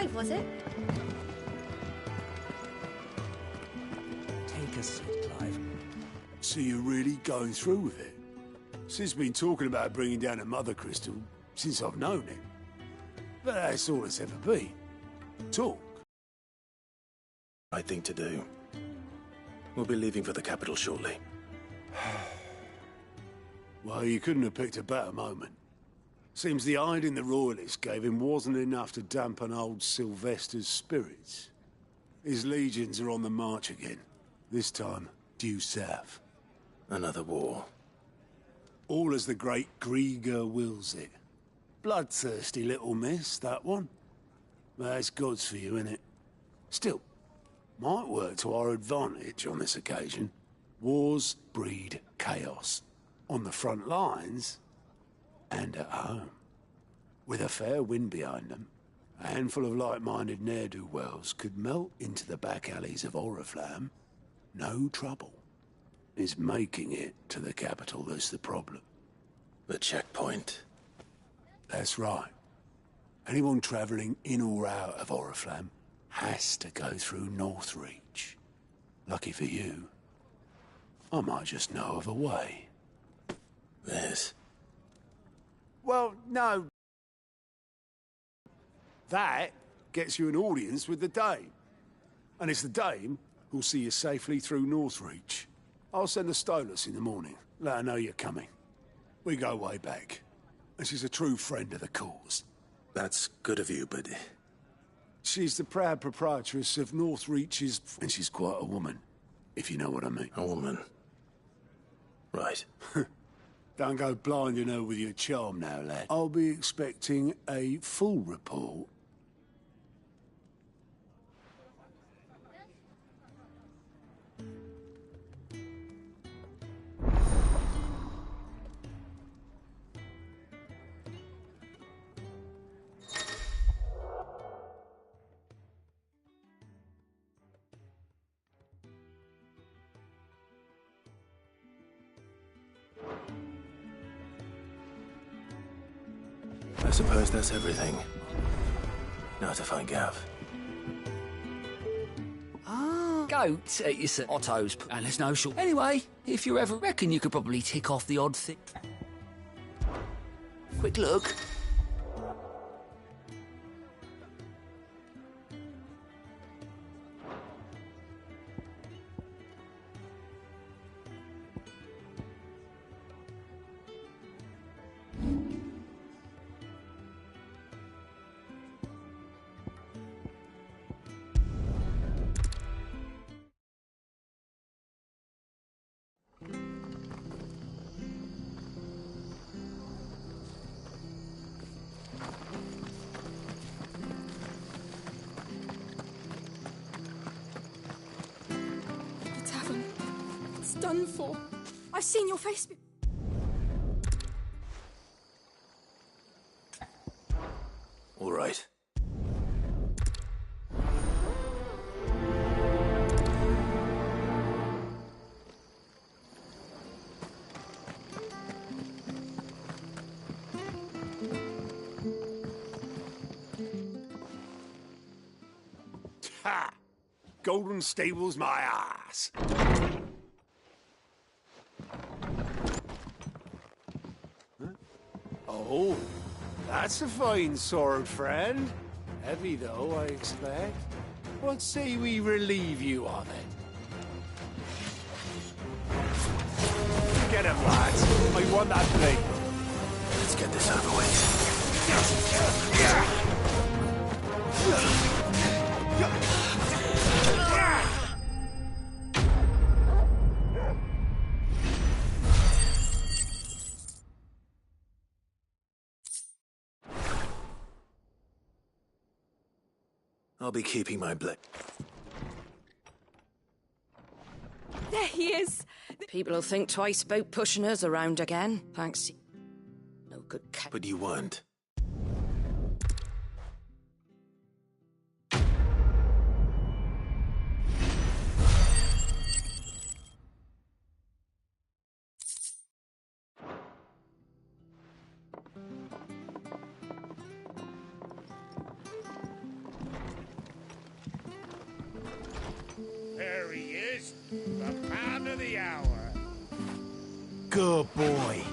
Clive, was it? Take a seat, Clive. So you're really going through with it? Sid's been talking about bringing down a mother crystal since I've known him. But that's all it's ever been. Talk. Right thing to do. We'll be leaving for the capital shortly. Well, you couldn't have picked a better moment. Seems the hiding the Royalists gave him wasn't enough to dampen old Sylvester's spirits. His legions are on the march again. This time, due south. Another war. All as the great Grieger wills it. Bloodthirsty little miss, that one. That's God's for you, innit? Still, might work to our advantage on this occasion. Wars breed chaos. On the front lines, and at home. With a fair wind behind them, a handful of like-minded ne'er-do-wells could melt into the back alleys of Oriflamme. No trouble. It's making it to the capital that's the problem. The checkpoint. That's right. Anyone travelling in or out of Oriflamme has to go through Northreach. Lucky for you, I might just know of a way. This. Well, no. That gets you an audience with the Dame. And it's the Dame who'll see you safely through Northreach. I'll send the Stolas in the morning. Let her know you're coming. We go way back. And she's a true friend of the cause. That's good of you, but... She's the proud proprietress of Northreach's... And she's quite a woman, if you know what I mean. A woman. Right. Don't go blinding her with your charm now, lad. I'll be expecting a full report. I suppose that's everything. Now to find Gav. Goat, you said. Otto's, and there's no short. Anyway, if you ever reckon you could probably tick off the odd thing. Quick look. Done for. I've seen your face. All right. Ha! Golden Stable's my ass. Oh, that's a fine sword, friend. Heavy, though, I expect. What say we relieve you of it? Get him, lads. I want that blade. Let's get this over with. I'll be keeping my blade. There he is. People will think twice about pushing us around again. Thanks. No good cat. But you weren't. The man of the hour. Good boy.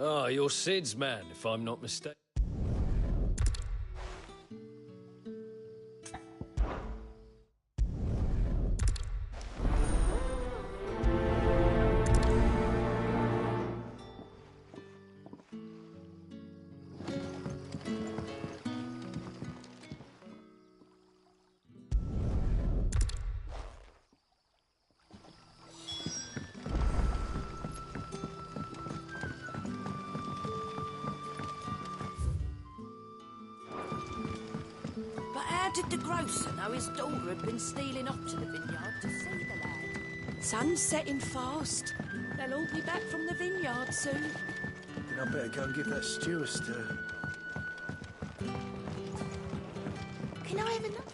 Ah, you're Sid's man, if I'm not mistaken. But how did the grocer know his daughter had been stealing off to the vineyard to see the lad? Sun's setting fast. They'll all be back from the vineyard soon. Then I better go and give that stew a stir. Can I have another?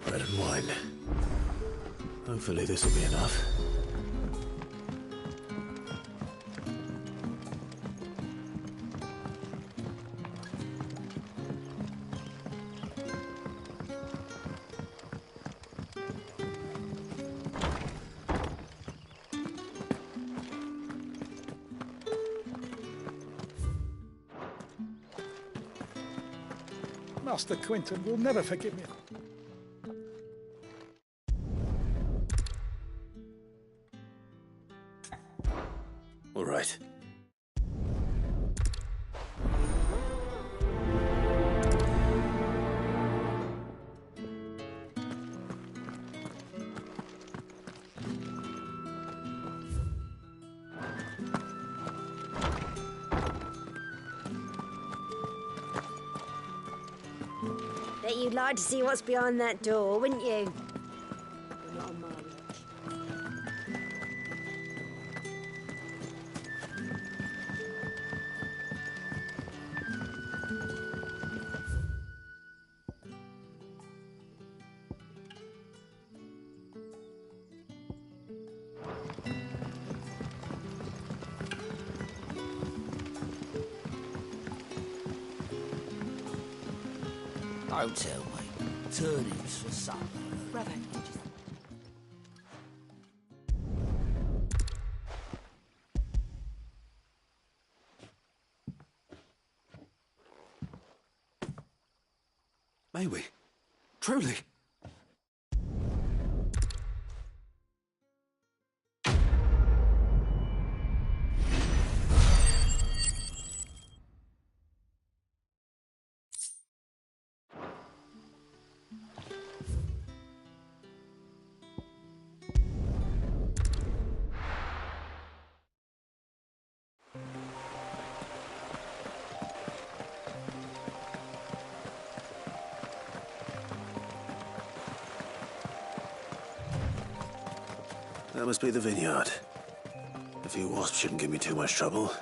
Bread and wine. Hopefully this will be enough. Master Quentin will never forgive me. All right. Bet you'd like to see what's behind that door, wouldn't you? You're not on my watch. Don't tell me. Turnips for supper. Brother, May we? Truly? That must be the vineyard. A few wasps shouldn't give me too much trouble.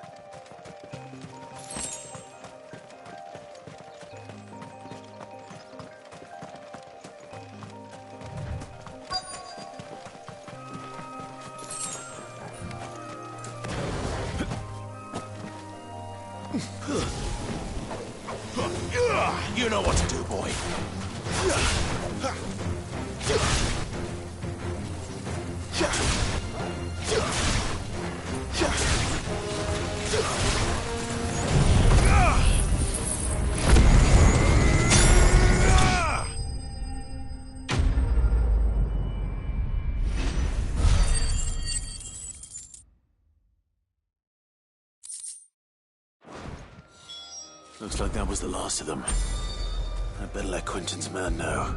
You know what to do, boy. Looks like that was the last of them. I'd better let Quentin's man know.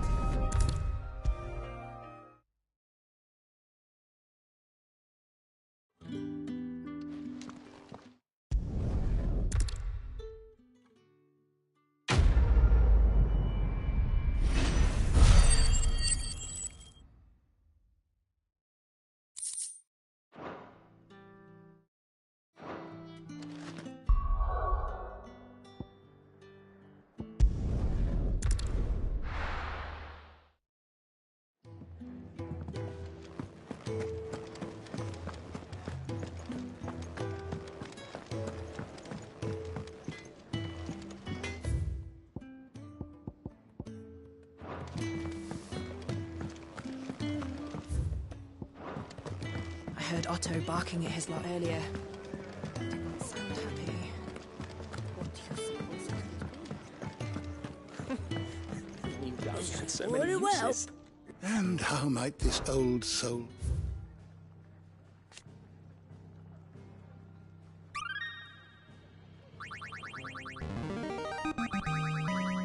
heard Otto barking at his lot earlier. Didn't sound happy. What do you suppose So many uses. And how might this old soul...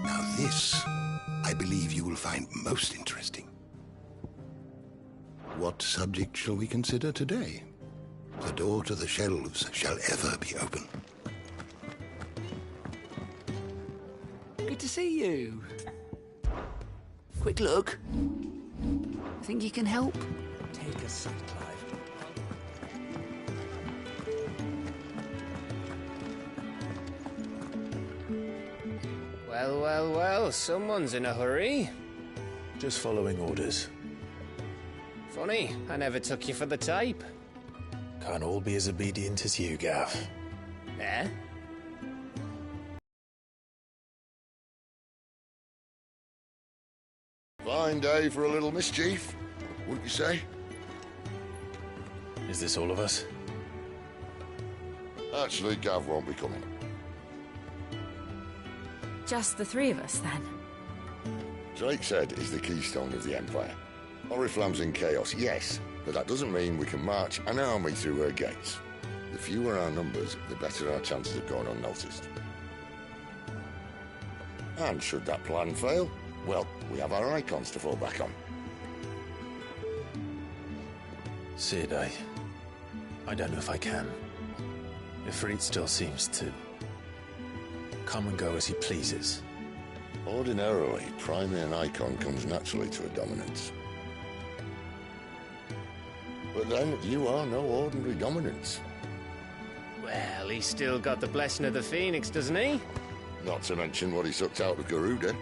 Now this, I believe you will find most interesting. What subject shall we consider today? The door to the shelves shall ever be open. Good to see you. Quick look. Think you can help? Take a seat, Clive. Well, well, well, someone's in a hurry. Just following orders. Funny, I never took you for the type. Can't all be as obedient as you, Gav. Eh? Fine day for a little mischief, wouldn't you say? Is this all of us? Actually, Gav won't be coming. Just the three of us, then? Drake said he's the keystone of the Empire. Oriflamme's in chaos, yes, but that doesn't mean we can march an army through her gates. The fewer our numbers, the better our chances of going unnoticed. And should that plan fail, well, we have our icons to fall back on. Sid, I don't know if I can. Ifrit still seems to come and go as he pleases. Ordinarily, priming an icon comes naturally to a dominance. But then, you are no ordinary dominance. Well, he's still got the blessing of the Phoenix, doesn't he? Not to mention what he sucked out of Garuda.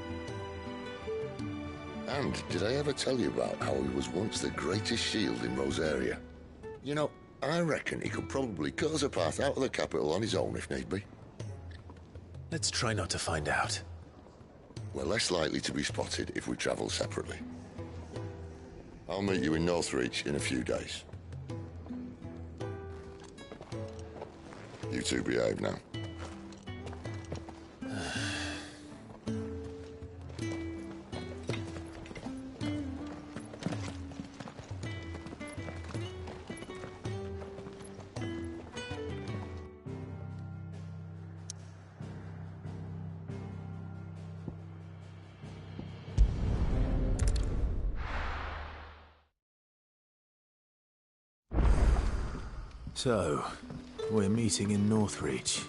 And did I ever tell you about how he was once the greatest shield in Rosaria? You know, I reckon he could probably cut us a path out of the capital on his own if need be. Let's try not to find out. We're less likely to be spotted if we travel separately. I'll meet you in Northreach in a few days. You two behave now. So, we're meeting in Northreach.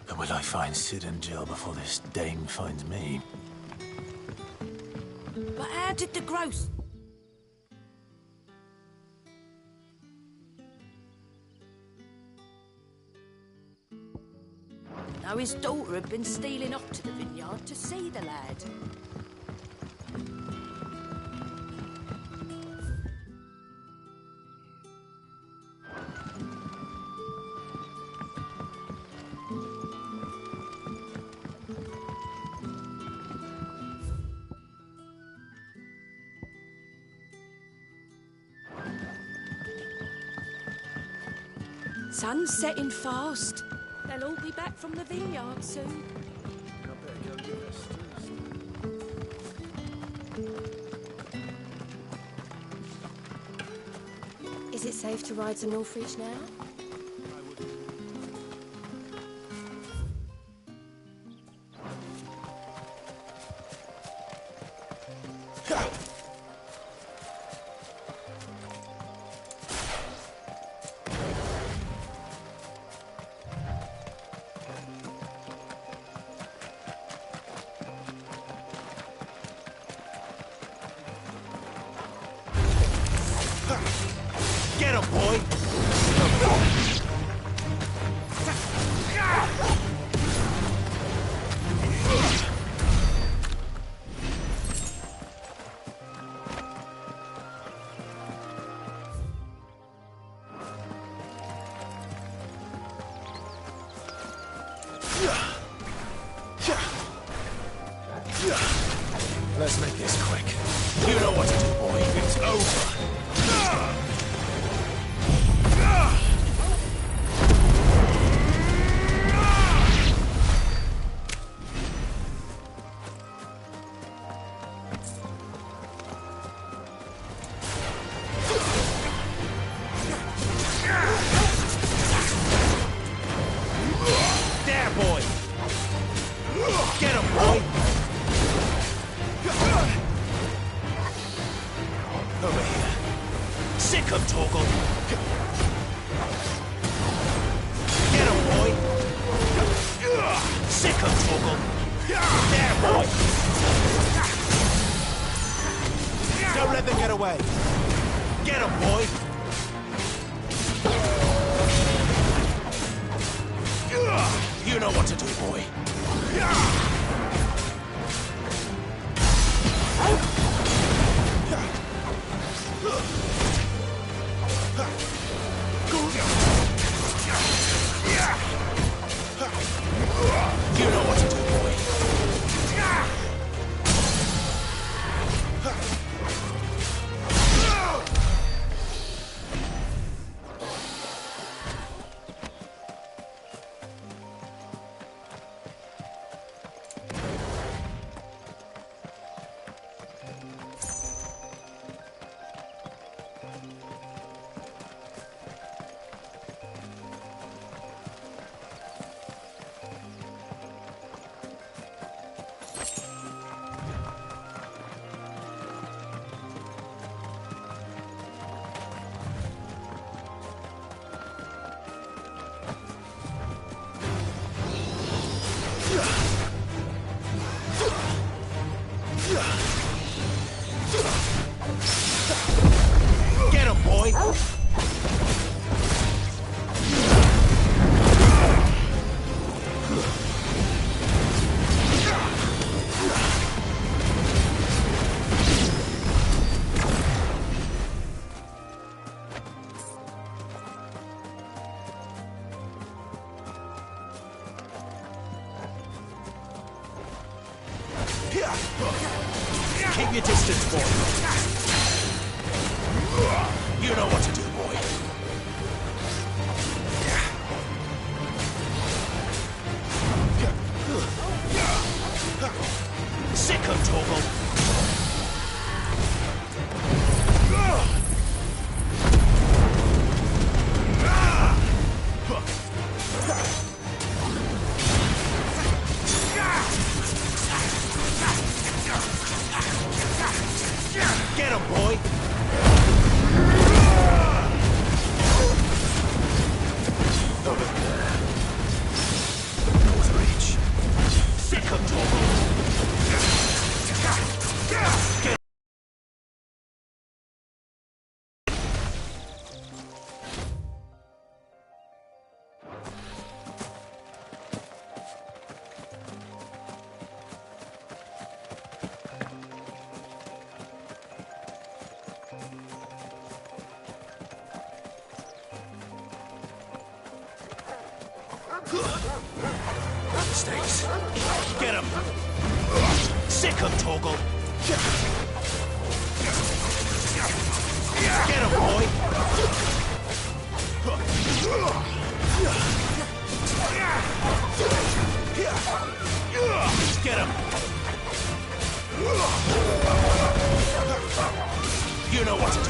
But will I find Sid and Jill before this dame finds me? But how did the gross... Now his daughter had been stealing off to the vineyard to see the lad. Sun's setting fast. They'll all be back from the vineyard soon. Is it safe to ride to Northreach now? Get him, boy! Let's make this quick. You know what to do, boy. It's over. over here. Sick him, Torgal. Get him, boy. Sick him, Torgal. There, boy. Don't let them get away. Get him, boy. You know what to do, boy. You know what to do, boy. Get him, boy! Keep your distance, boy. You know what to do, boy. Sick him, Torgal. Get him, boy! Over there. Northreach. Sick him, Torgal. Get Stace. Get him! Sick him, Torgal! Get him, boy! Get him! You know what to do.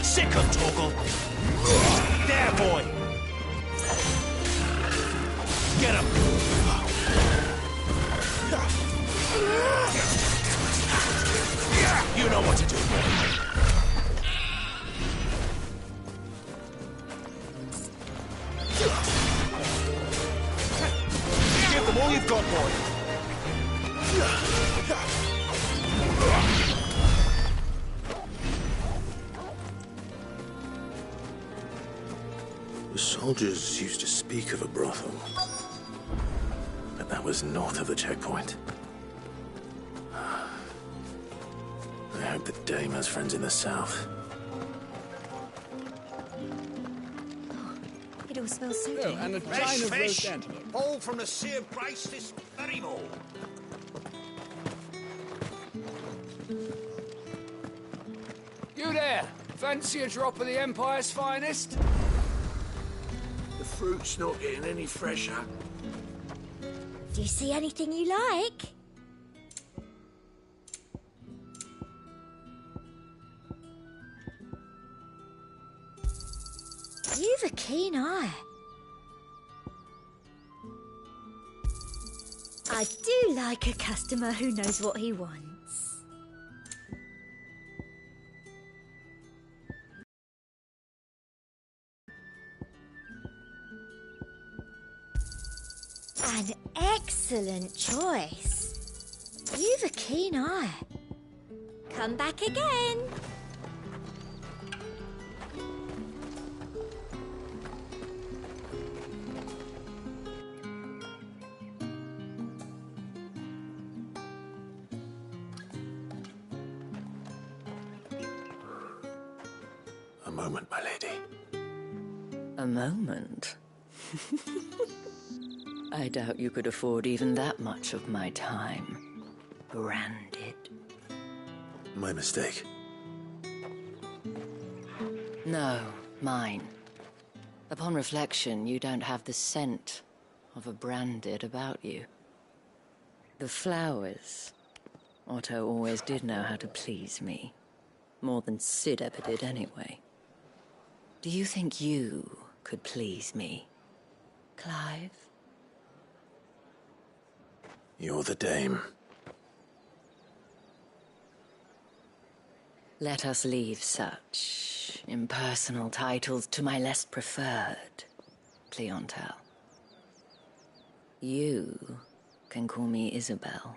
Sick him, Torgal. There, boy. Get him. You know what to do, boy. Give them all you've got, boy. The soldiers used to speak of a brothel, but that was north of the checkpoint. I hope that Dame has friends in the south. It all smells so Oh, and a delicious. chine of Fresh roast fish, antelope. all from the Sea of Grace this very morning. You there! Fancy a drop of the Empire's finest? The fruit's not getting any fresher. Do you see anything you like? You've a keen eye. I do like a customer who knows what he wants. An excellent choice. You've a keen eye. Come back again. A moment, my lady. A moment? I doubt you could afford even that much of my time. Branded. My mistake. No, mine. Upon reflection, you don't have the scent of a branded about you. The flowers. Otto always did know how to please me. More than Sid ever did anyway. Do you think you could please me, Clive? You're the dame. Let us leave such impersonal titles to my less preferred clientele. You can call me Isabel.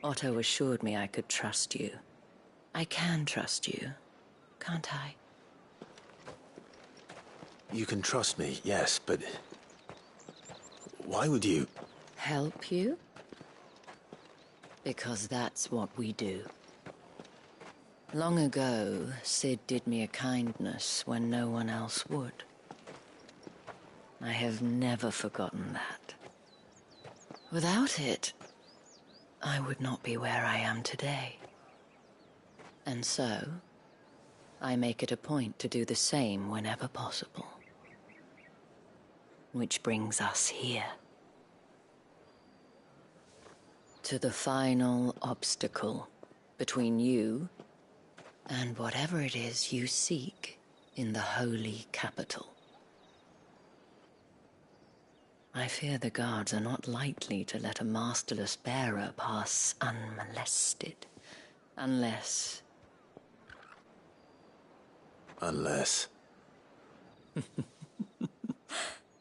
Otto assured me I could trust you. I can trust you, can't I? You can trust me, yes, but... why would you... Help you? Because that's what we do. Long ago, Sid did me a kindness when no one else would. I have never forgotten that. Without it, I would not be where I am today. And so, I make it a point to do the same whenever possible. Which brings us here. To the final obstacle between you and whatever it is you seek in the holy capital. I fear the guards are not likely to let a masterless bearer pass unmolested. Unless... Unless...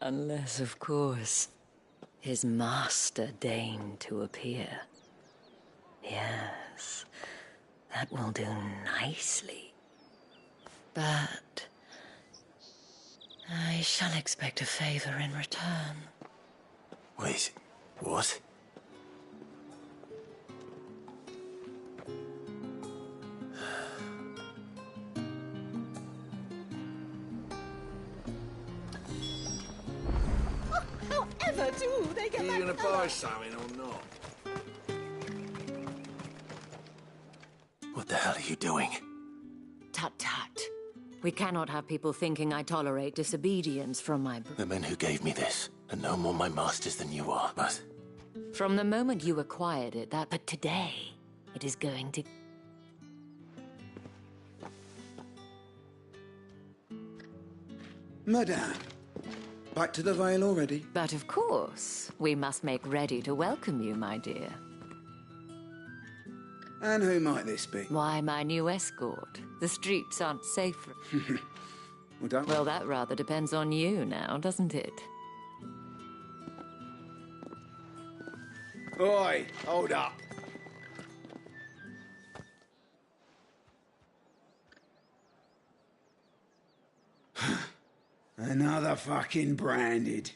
Unless, of course, his master deigned to appear. Yes, that will do nicely. But I shall expect a favor in return. Wait, what? However do they get Are you back gonna together? buy something or not? What the hell are you doing? Tut-tut. We cannot have people thinking I tolerate disobedience from my... The men who gave me this are no more my masters than you are, but... From the moment you acquired it, that... But today, it is going to... Madame, back to the Vale already? But of course, we must make ready to welcome you, my dear. And who might this be? Why, my new escort. The streets aren't safe for... Well, don't... Well, that rather depends on you now, doesn't it? Oi, hold up. Another fucking branded.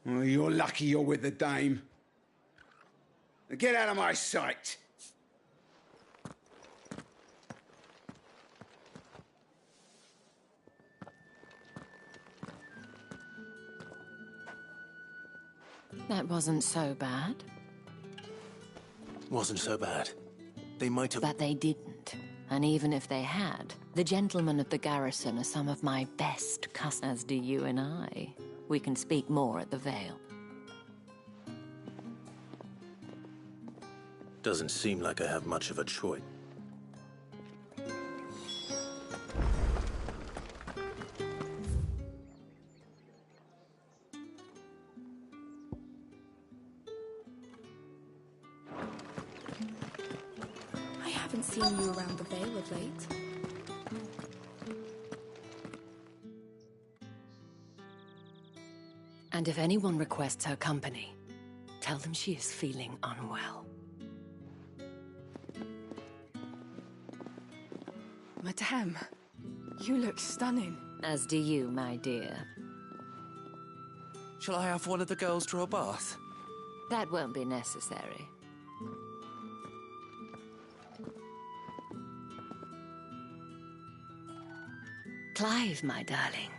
Well, you're lucky you're with the dame. Now get out of my sight. That wasn't so bad. Wasn't so bad. They might have... But they didn't. And even if they had, the gentlemen of the garrison are some of my best customers, as do you and I. We can speak more at the Vale. Doesn't seem like I have much of a choice. I haven't seen you around the Vale of late. And if anyone requests her company, tell them she is feeling unwell. Madame, you look stunning. As do you, my dear. Shall I have one of the girls draw a bath? That won't be necessary. Clive, my darling.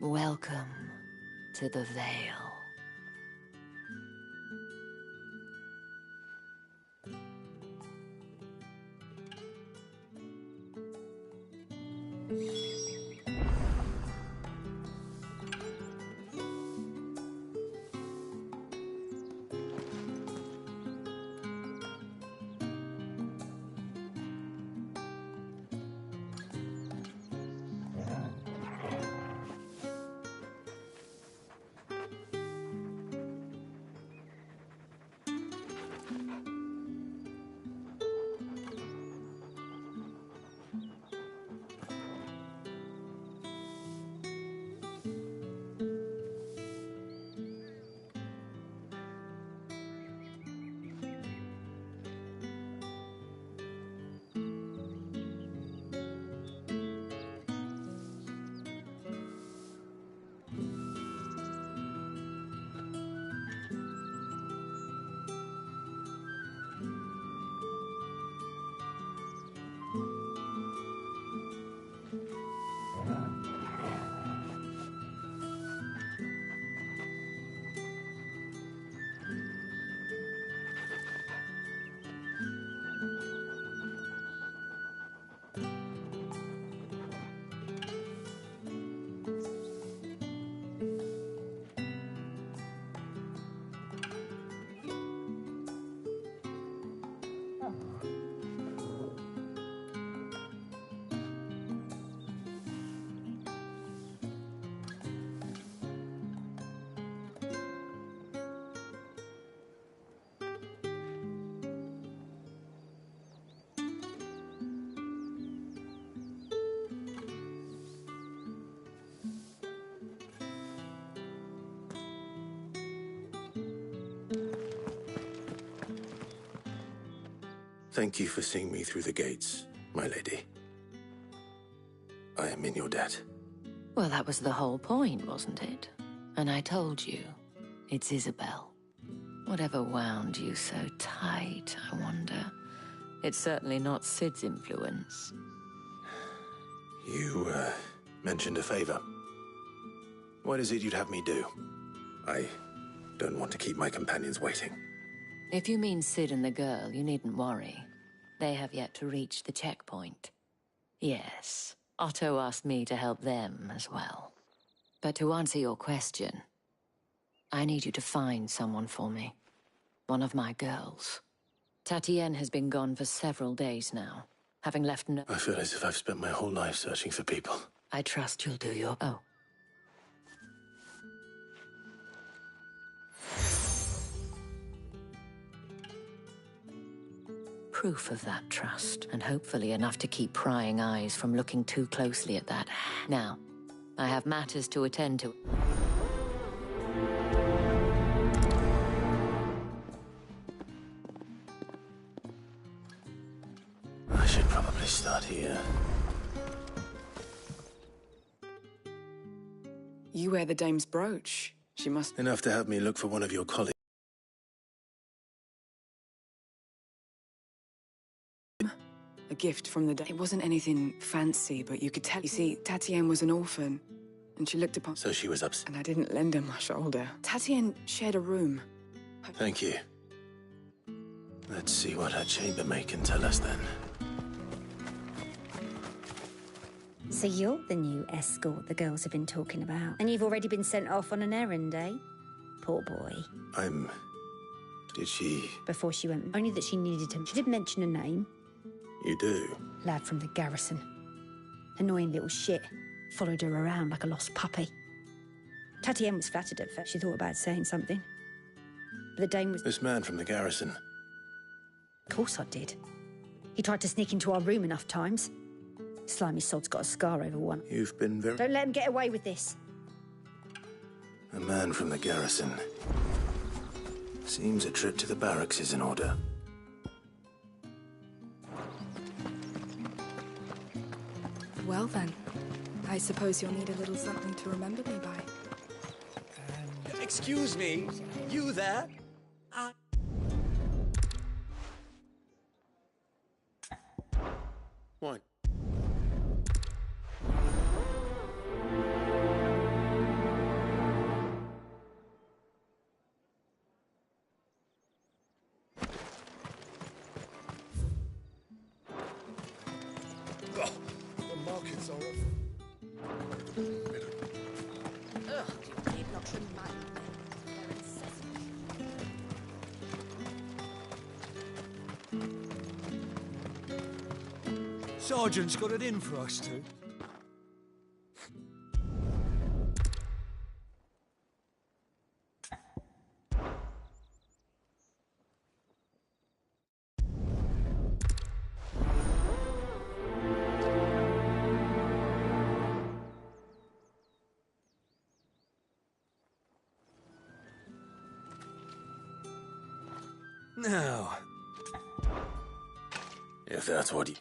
Welcome to the Vale. Thank you for seeing me through the gates, my lady. I am in your debt. Well, that was the whole point, wasn't it? And I told you, it's Isabel. Whatever wound you so tight, I wonder. It's certainly not Sid's influence. You, mentioned a favor. What is it you'd have me do? I don't want to keep my companions waiting. If you mean Sid and the girl, you needn't worry. They have yet to reach the checkpoint. Yes, Otto asked me to help them as well. But to answer your question, I need you to find someone for me. One of my girls. Tatienne has been gone for several days now, having left no— I feel as if I've spent my whole life searching for people. I trust you'll do your— Oh. Proof of that trust, and hopefully enough to keep prying eyes from looking too closely at that. Now, I have matters to attend to. I should probably start here. You wear the dame's brooch. She must— Enough to have me look for one of your colleagues. A gift from the day. It wasn't anything fancy, but you could tell. You see, Tatienne was an orphan, and she looked upon... So she was upset. And I didn't lend her my shoulder. Tatian shared a room. Thank you. Let's see what her chambermaid can tell us then. So you're the new escort the girls have been talking about. And you've already been sent off on an errand, eh? Poor boy. Did she... Before she went, only that she needed him. She did mention a name. You do? Lad from the garrison. Annoying little shit. Followed her around like a lost puppy. Tatienne was flattered at first. She thought about saying something. But the Dane was... This man from the garrison. Of course I did. He tried to sneak into our room enough times. Slimy sod's got a scar over one. You've been very... Don't let him get away with this. A man from the garrison. Seems a trip to the barracks is in order. Well then, I suppose you'll need a little something to remember me by. Excuse me, you there? What? The markets are off. Ugh, you need not remind me. They're incessant. Sergeant's got it in for us two. Now, if that's what you...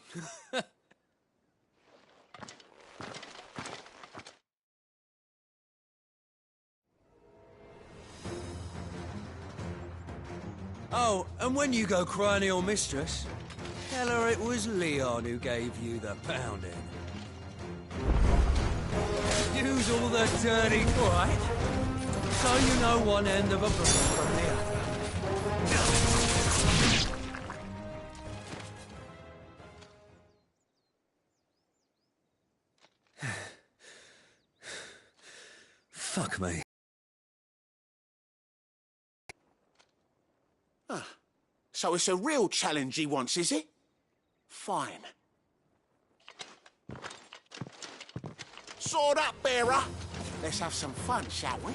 oh, and when you go crying to your mistress, tell her it was Leon who gave you the pounding. Use all the dirty right, so you know one end of a broom from the other. Fuck me. Ah, so it's a real challenge he wants, is it? Fine. Sword up, bearer. Let's have some fun, shall we?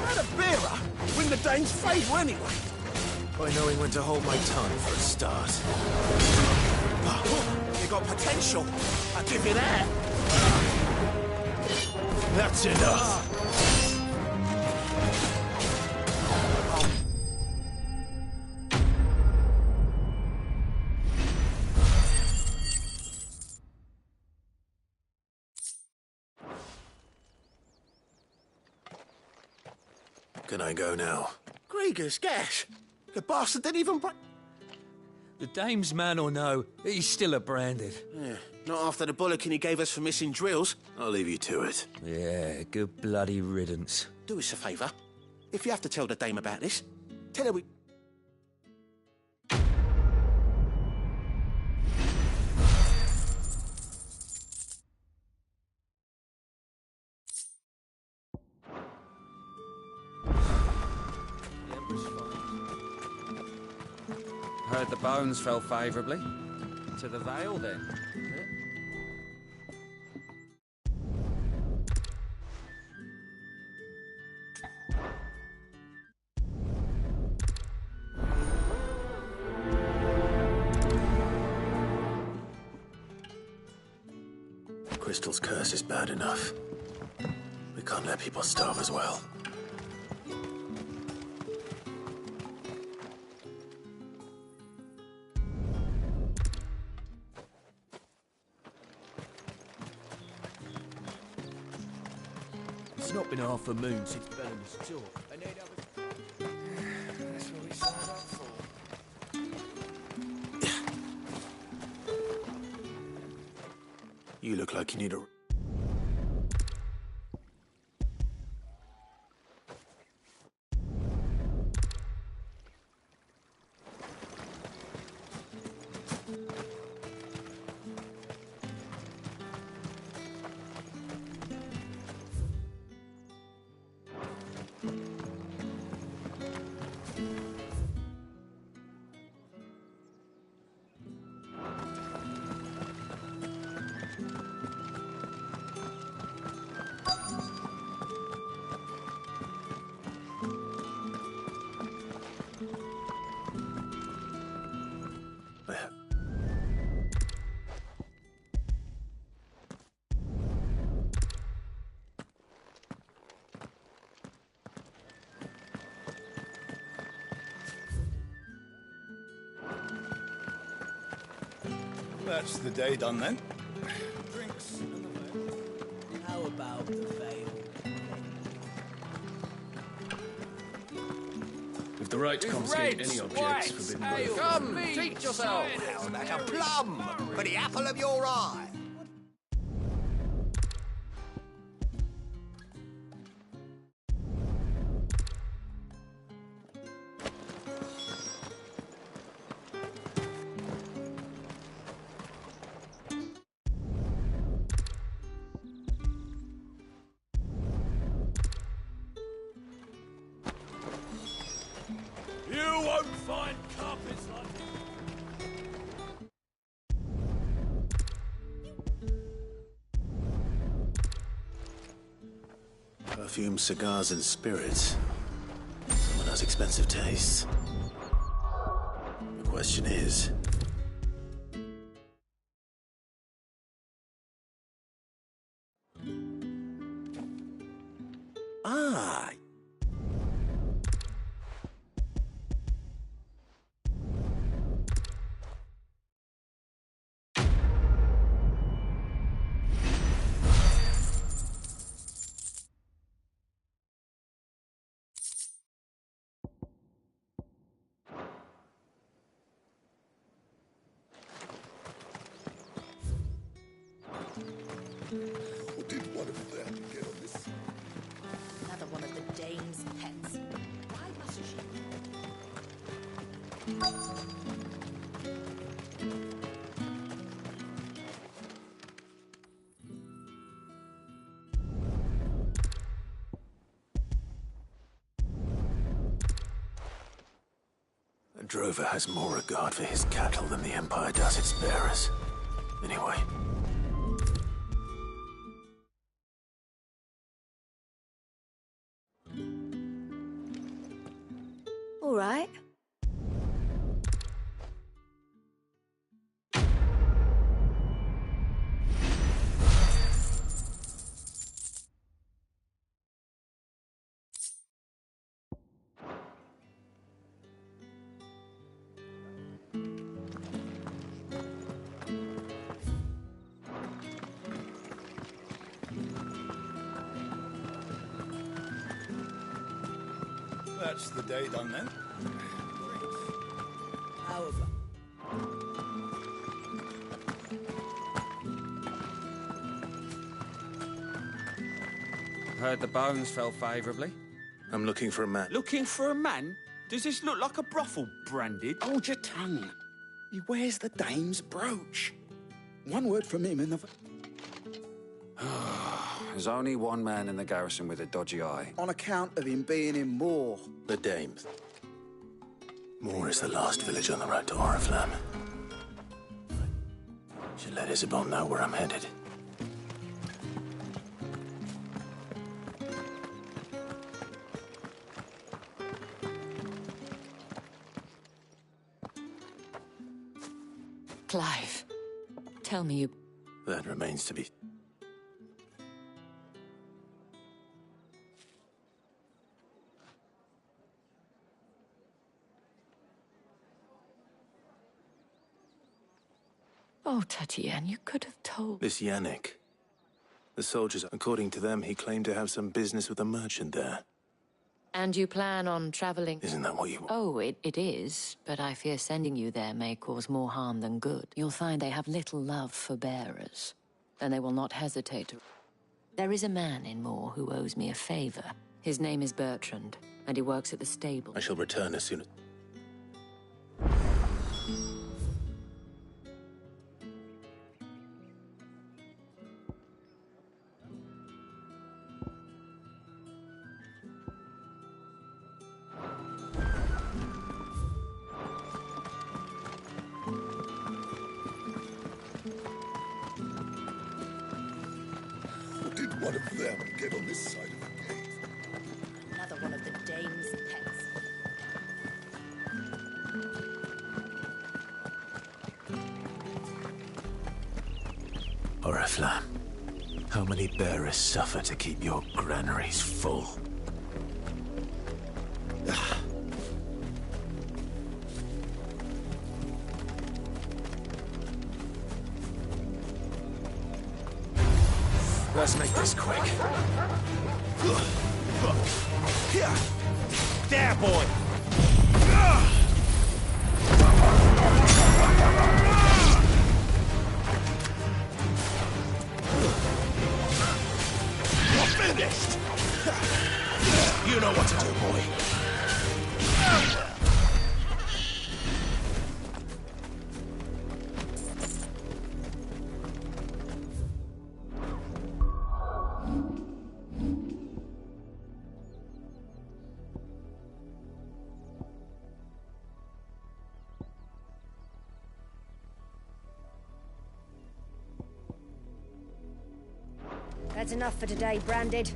Let a bearer win the Dane's favour anyway. By knowing when to hold my tongue for a start. You got potential. I'll give you that. That's enough. Can I go now? Grieger's gas. The bastard didn't even break. The dame's man or no, he's still a branded. Yeah, not after the bullocking he gave us for missing drills. I'll leave you to it. Yeah, good bloody riddance. Do us a favour. If you have to tell the dame about this, tell her we... Heard the bones fell favourably. To the Vale, then. Crystal's curse is bad enough. We can't let people starve as well. It's not been half a moon since Bellamy's talk. And they'd have That's what we signed up for. You look like you need a... That's the day done then. Drinks and the veil. How about the veil? With the right to confiscate any objects forbidden by the Come, teach yourself! How's that a plum for the apple of your eye? You won't find carpets like Perfume, cigars, and spirits. Someone has expensive tastes. The question is... Ah. What did one of them get on this? Another one of the dame's pets. Why must she? A drover has more regard for his cattle than the Empire does its bearers. Anyway. All right. That's the day done then. How about... Heard the bones fell favourably. I'm looking for a man. Looking for a man? Does this look like a brothel, Branded? Hold your tongue. He wears the dame's brooch. One word from him and the... There's only one man in the garrison with a dodgy eye. On account of him being in Moor. The Dames. Moor is the last village on the road to Oriflamme. Should let Isabel know where I'm headed. Clive, tell me you... That remains to be... Oh, Tatiana, you could have told... This Yannick. The soldiers, according to them, he claimed to have some business with a merchant there. And you plan on travelling... Isn't that what you... Oh, it is, but I fear sending you there may cause more harm than good. You'll find they have little love for bearers, and they will not hesitate to... There is a man in Moor who owes me a favour. His name is Bertrand, and he works at the stable. I shall return as soon as... What did one of them get on this side of the gate? Another one of the dame's pets. Oriflamme, how many bearers suffer to keep your granaries full? Let's make this quick. There, boy! You're finished! You know what to do, boy. That's enough for today, Branded.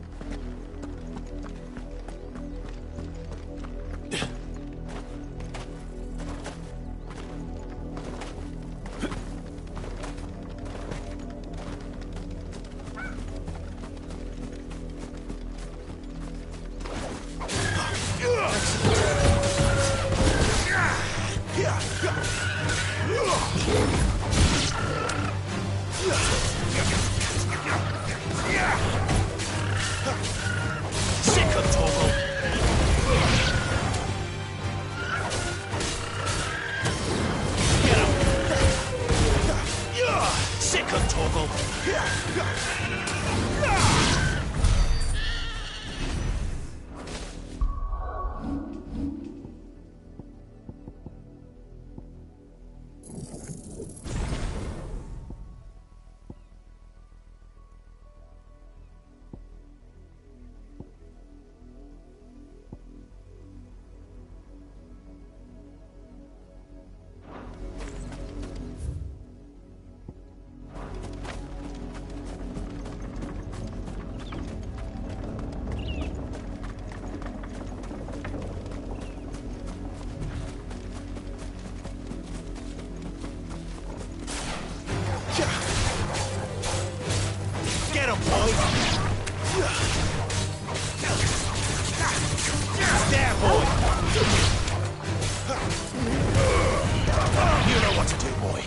Get him, boy! There, boy! You know what to do, boy.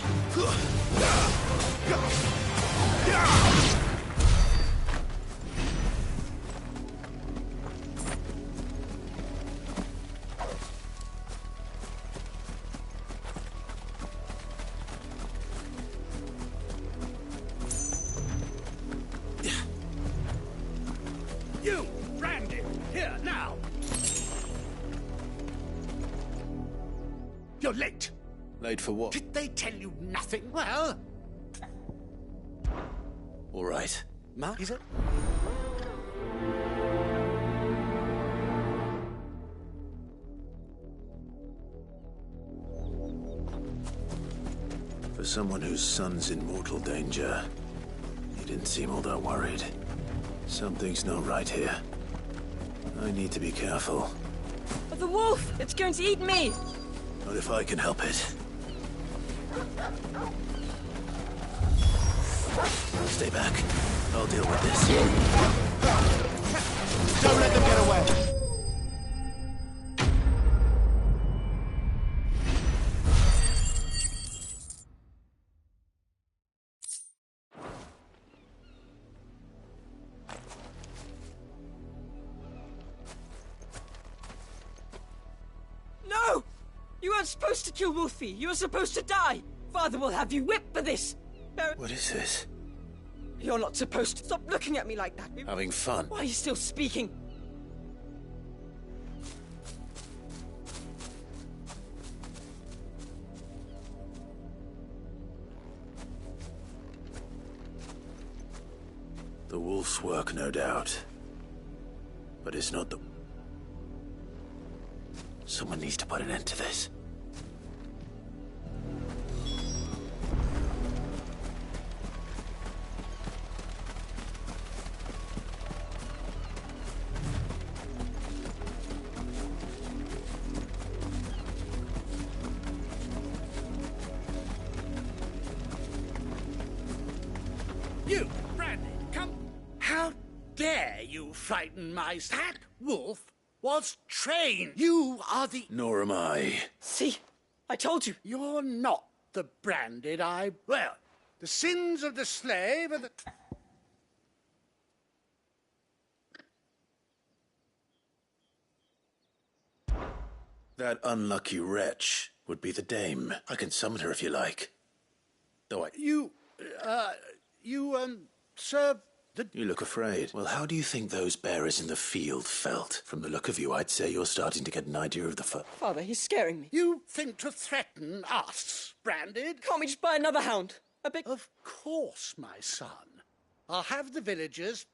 You, Branded, here, now! You're late. Late for what? Did they tell you nothing? Well... All right. Mark, is it? For someone whose son's in mortal danger, he didn't seem all that worried. Something's not right here. I need to be careful. Oh, the wolf! It's going to eat me! Not if I can help it. Stay back. I'll deal with this. Don't let them get away! No! You weren't supposed to kill Wolfie. You were supposed to die. Father will have you whipped for this. What is this? You're not supposed to. Stop looking at me like that. Having fun. Why are you still speaking? The wolf's work, no doubt. But it's not the... Someone needs to put an end to this. You, Branded, come... How dare you frighten my... That wolf was trained. You are the... Nor am I. See? I told you. You're not the Branded I... Well, the sins of the slave are the... That unlucky wretch would be the dame. I can summon her if you like. Though I... sir... You look afraid. Well, how do you think those bearers in the field felt? From the look of you, I'd say you're starting to get an idea of the Father, he's scaring me. You think to threaten us, Branded? Can't we just buy another hound? A big... Of course, my son. I'll have the villagers...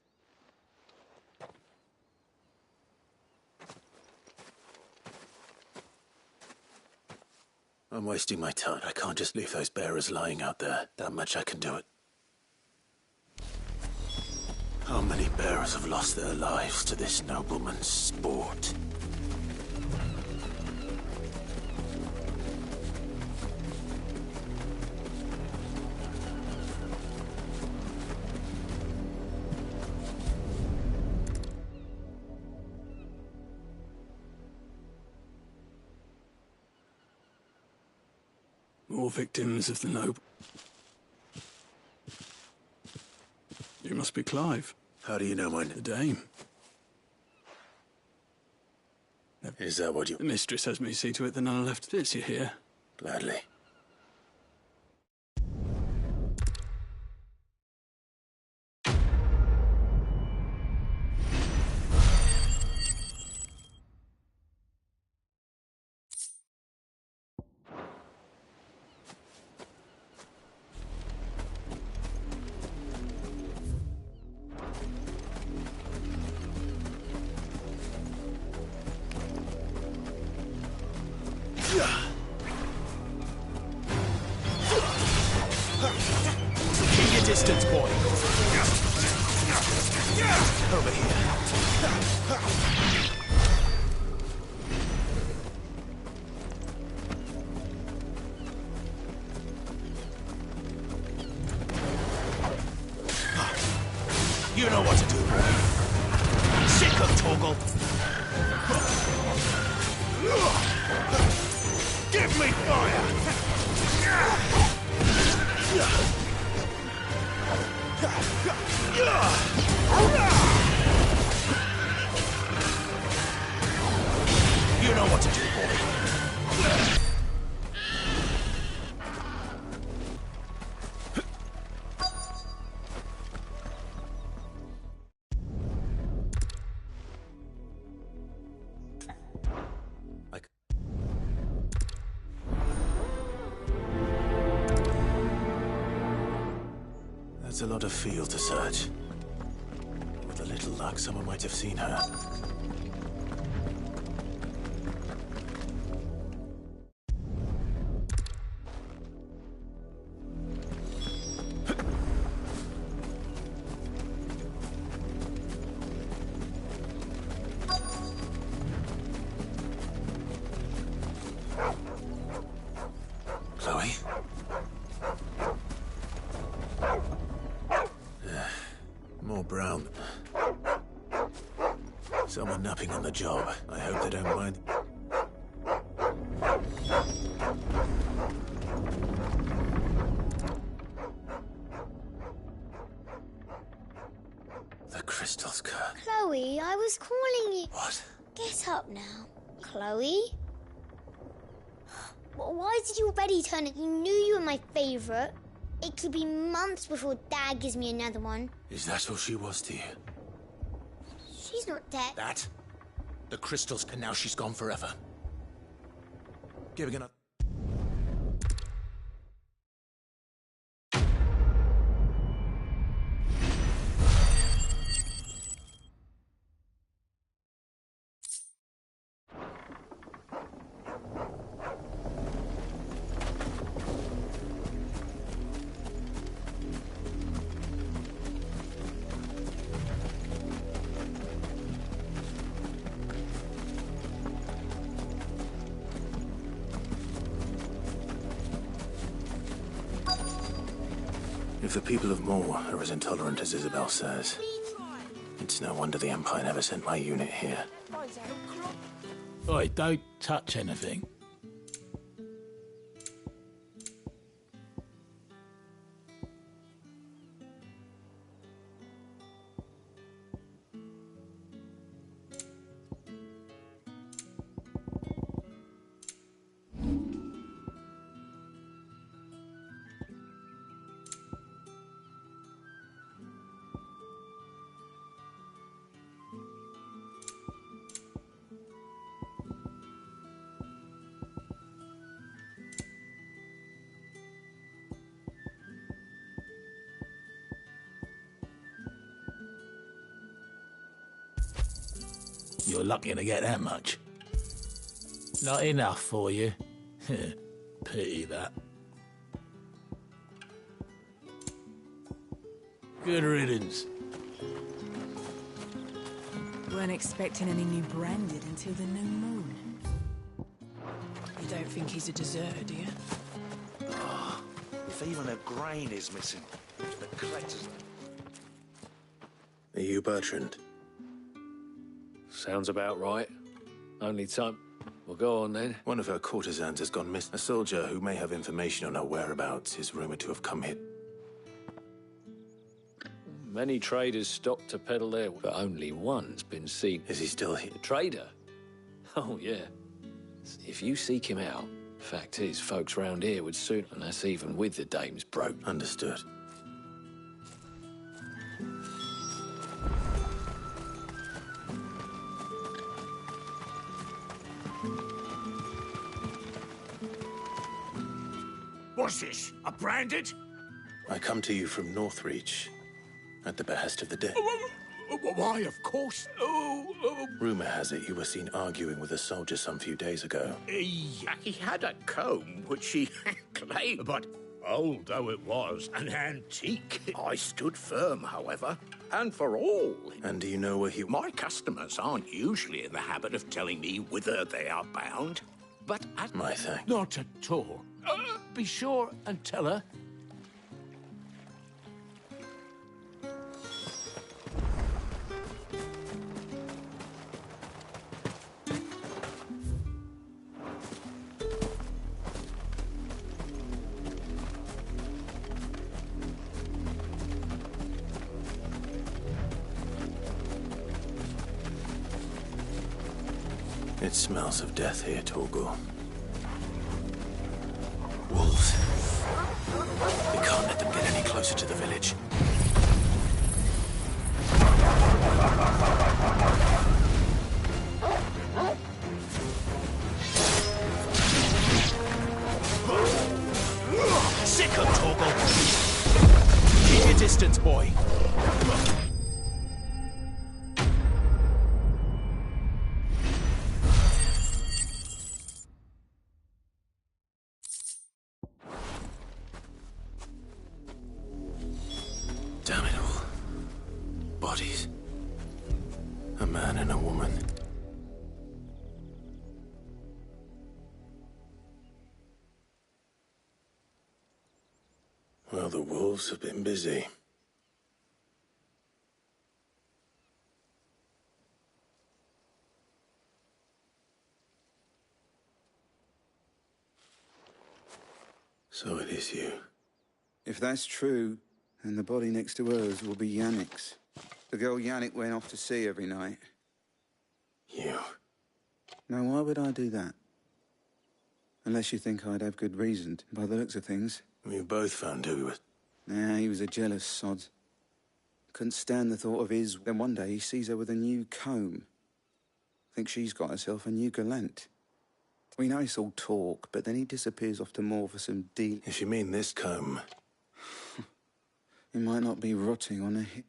I'm wasting my time. I can't just leave those bearers lying out there. That much I can do it. How many bearers have lost their lives to this nobleman's sport? More victims of the noble. You must be Clive. How do you know my name? The dame. Is that what you... The mistress has me see to it that none are left. Fits you here. Gladly. Keep your distance, boy. Over here. You know what to do, boy. Sick of Torgal. Give me fire! You know what to do, boy. That's a lot of field to search. With a little luck, someone might have seen her. Chloe? More brown. Someone napping on the job. I hope they don't mind. The crystal's curse. Chloe, I was calling you. What? Get up now. Chloe? Why did you already turn it? You knew you were my favourite. It could be months before Dad gives me another one. Is that all she was to you? She's not dead. That? The crystals, and now she's gone forever. Giving another... If the people of Moor are as intolerant as Isabel says, it's no wonder the Empire never sent my unit here. Oi, don't touch anything. You're lucky to get that much. Not enough for you. Pity that. Good riddance. Weren't expecting any new branded until the new moon. You don't think he's a deserter, do you? Oh, if even a grain is missing, the collectors... Are you Bertrand? Sounds about right. Only time... Well, go on then. One of her courtesans has gone missing. A soldier who may have information on her whereabouts is rumored to have come here. Many traders stopped to peddle there, but only one's been seen. Is he still here? A trader? Oh, yeah. If you seek him out, fact is, folks round here would soon, and that's even with the dame's broke. Understood. What's this? A branded? I come to you from Northreach, at the behest of the dead. Why, of course. Rumor has it you were seen arguing with a soldier some few days ago. He had a comb which he claimed, but old though it was, an antique. I stood firm, however, and for all. And do you know where he... My customers aren't usually in the habit of telling me whither they are bound, but at... My thanks. Not at all. Be sure and tell her. It smells of death here, Torgal. Wolves. We can't let them get any closer to the village. Sick of Torgal! Keep your distance, boy. Damn it all. Bodies. A man and a woman. Well, the wolves have been busy. So it is you. If that's true, then the body next to hers will be Yannick's. The girl Yannick went off to see every night. You? Now, why would I do that? Unless you think I'd have good reason to, by the looks of things. We both found who he was. Nah, he was a jealous sod. Couldn't stand the thought of his. Then one day he sees her with a new comb. Thinks she's got herself a new gallant. We know it's all talk, but then he disappears off to Moor for some deal. If you mean this comb... He might not be rotting on a hip.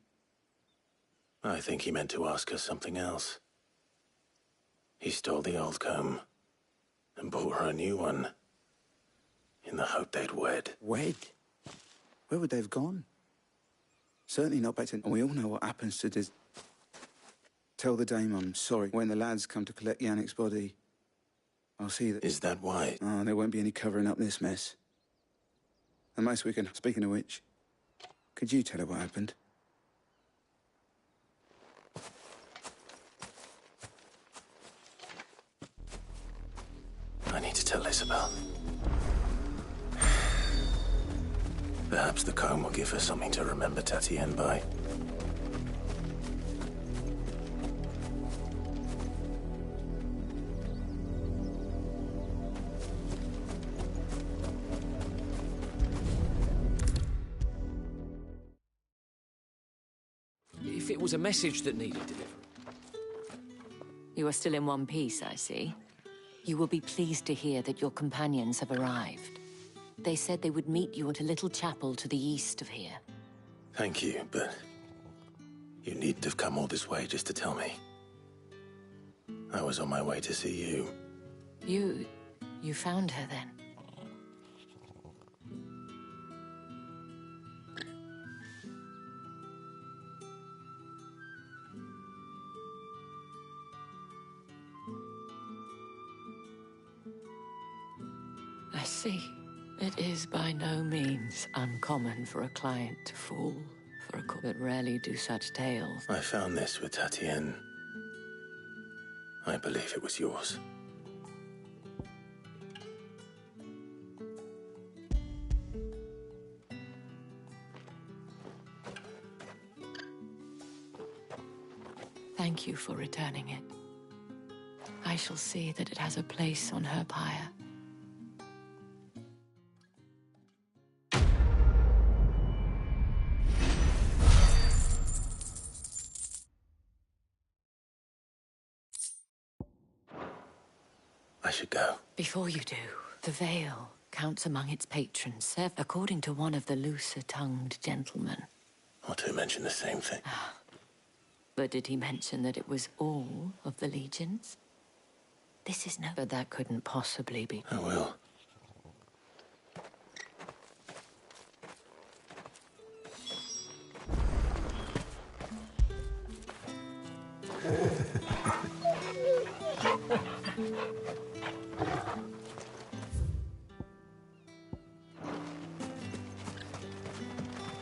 I think he meant to ask her something else. He stole the old comb and bought her a new one in the hope they'd wed. Wed? Where would they have gone? Certainly not back to... We all know what happens to this. Tell the dame I'm sorry. When the lads come to collect Yannick's body, I'll see that... Is that why? Oh, there won't be any covering up this mess. And most we can... Speaking of which, could you tell her what happened? I need to tell Isabel. Perhaps the comb will give her something to remember Tatienne by. If it was a message that needed delivering. You are still in one piece, I see. You will be pleased to hear that your companions have arrived. They said they would meet you at a little chapel to the east of here. Thank you, but you needn't have come all this way just to tell me. I was on my way to see you. You found her then? I see. It is by no means uncommon for a client to fall for a court, but rarely do such tales. I found this with Tatienne. I believe it was yours. Thank you for returning it. I shall see that it has a place on her pyre. I should go. Before you do, the Vale counts among its patrons, according to one of the looser-tongued gentlemen. Otto mentioned the same thing. But did he mention that it was all of the legions? This is no... But that couldn't possibly be... I will.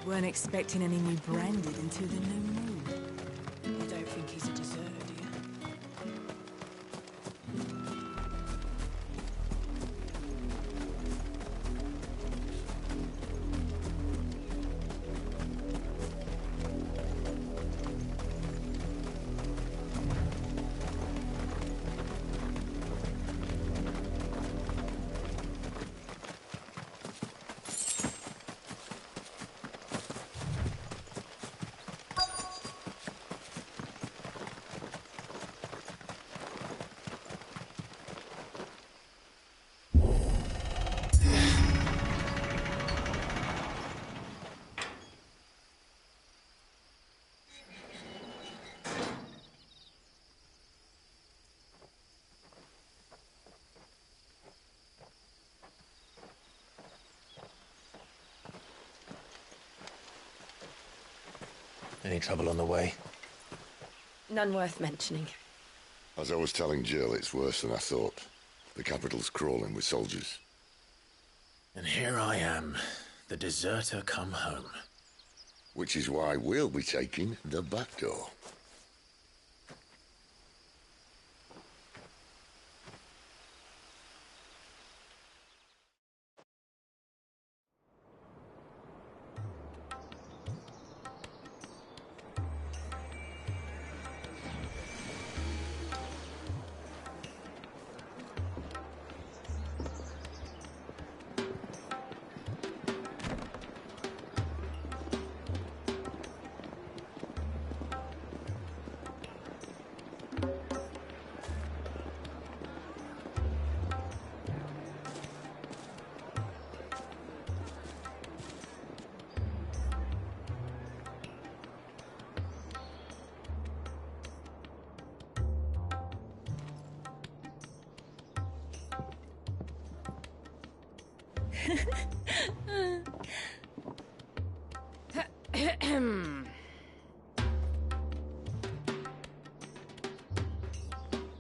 Weren't expecting any new branded until the new moon. You don't think he's a deserter, do you? Any trouble on the way? None worth mentioning. As I was telling Jill, it's worse than I thought. The capital's crawling with soldiers. And here I am, the deserter come home. Which is why we'll be taking the back door.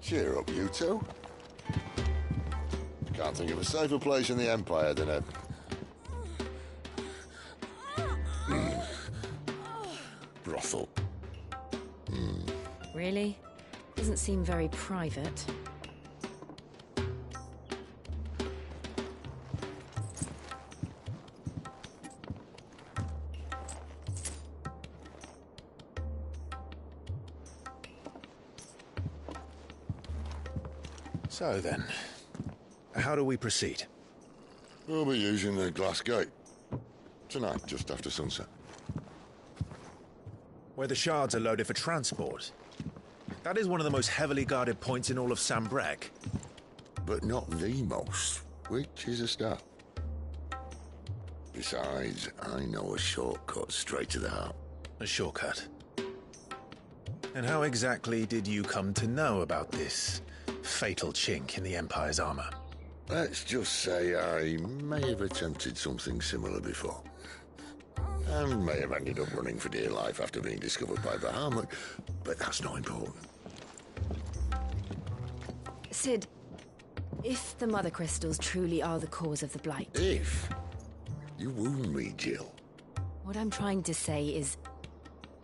Cheer up, you two. Can't think of a safer place in the Empire than a... brothel. Really? Doesn't seem very private. So then, how do we proceed? We'll be using the glass gate. Tonight, just after sunset. Where the shards are loaded for transport. That is one of the most heavily guarded points in all of Sambrec. But not the most, which is a start. Besides, I know a shortcut straight to the heart. A shortcut? And how exactly did you come to know about this fatal chink in the Empire's armor? Let's just say I may have attempted something similar before. And may have ended up running for dear life after being discovered by Bahamut, but that's not important. Sid, if the Mother Crystals truly are the cause of the Blight... If? You wound me, Jill. What I'm trying to say is,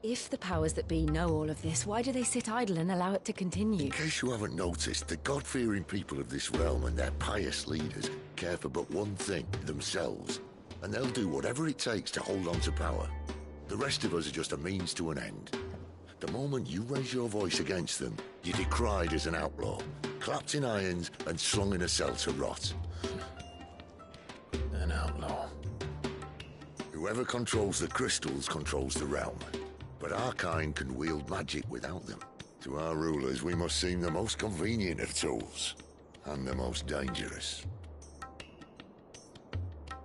if the powers that be know all of this, why do they sit idle and allow it to continue? In case you haven't noticed, the God-fearing people of this realm and their pious leaders care for but one thing, themselves. And they'll do whatever it takes to hold on to power. The rest of us are just a means to an end. The moment you raise your voice against them, you're decried as an outlaw, clapped in irons and slung in a cell to rot. An outlaw. Whoever controls the crystals controls the realm. But our kind can wield magic without them. To our rulers, we must seem the most convenient of tools, and the most dangerous.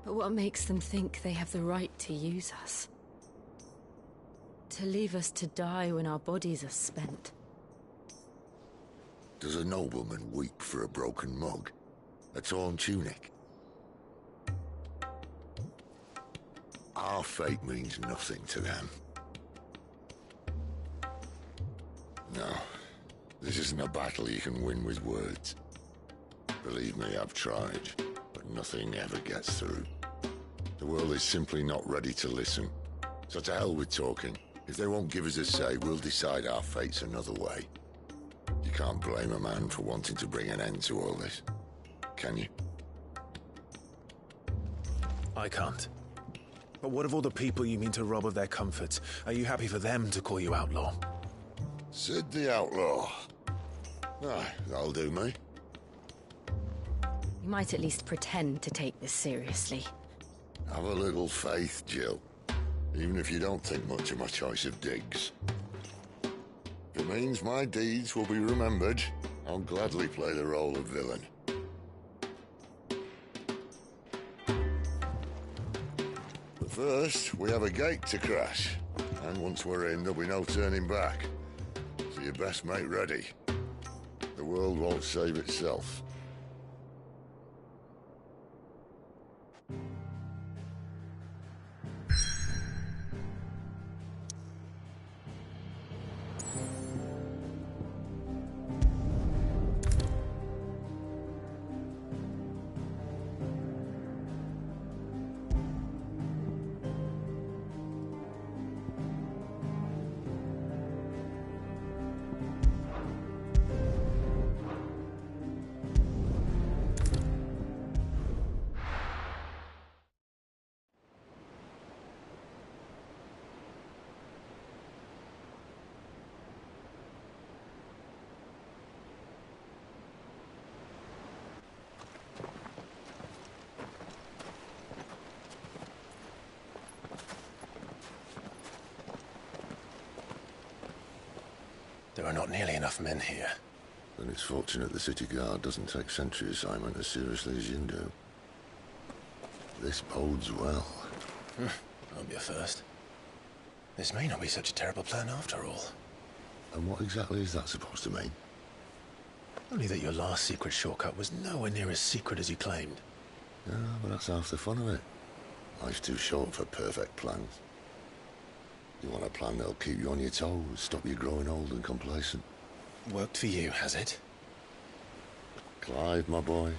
But what makes them think they have the right to use us? To leave us to die when our bodies are spent? Does a nobleman weep for a broken mug? A torn tunic? Our fate means nothing to them. No, this isn't a battle you can win with words. Believe me, I've tried, but nothing ever gets through. The world is simply not ready to listen. So to hell with talking. If they won't give us a say, we'll decide our fates another way. You can't blame a man for wanting to bring an end to all this, can you? I can't. But what of all the people you mean to rob of their comforts? Are you happy for them to call you outlaw? Sid the Outlaw. Aye, that'll do me. You might at least pretend to take this seriously. Have a little faith, Jill. Even if you don't think much of my choice of digs. If it means my deeds will be remembered, I'll gladly play the role of villain. But first, we have a gate to crash. And once we're in, there'll be no turning back. So you best make ready. The world won't save itself. There are not nearly enough men here. Then it's fortunate the city guard doesn't take sentry assignment as seriously as you do. This bodes well. Won't be a first. This may not be such a terrible plan after all. And what exactly is that supposed to mean? Only that your last secret shortcut was nowhere near as secret as you claimed. Yeah, but that's half the fun of it. Life's too short for perfect plans. You want a plan that'll keep you on your toes, stop you growing old and complacent. Worked for you, has it? Clive, my boy,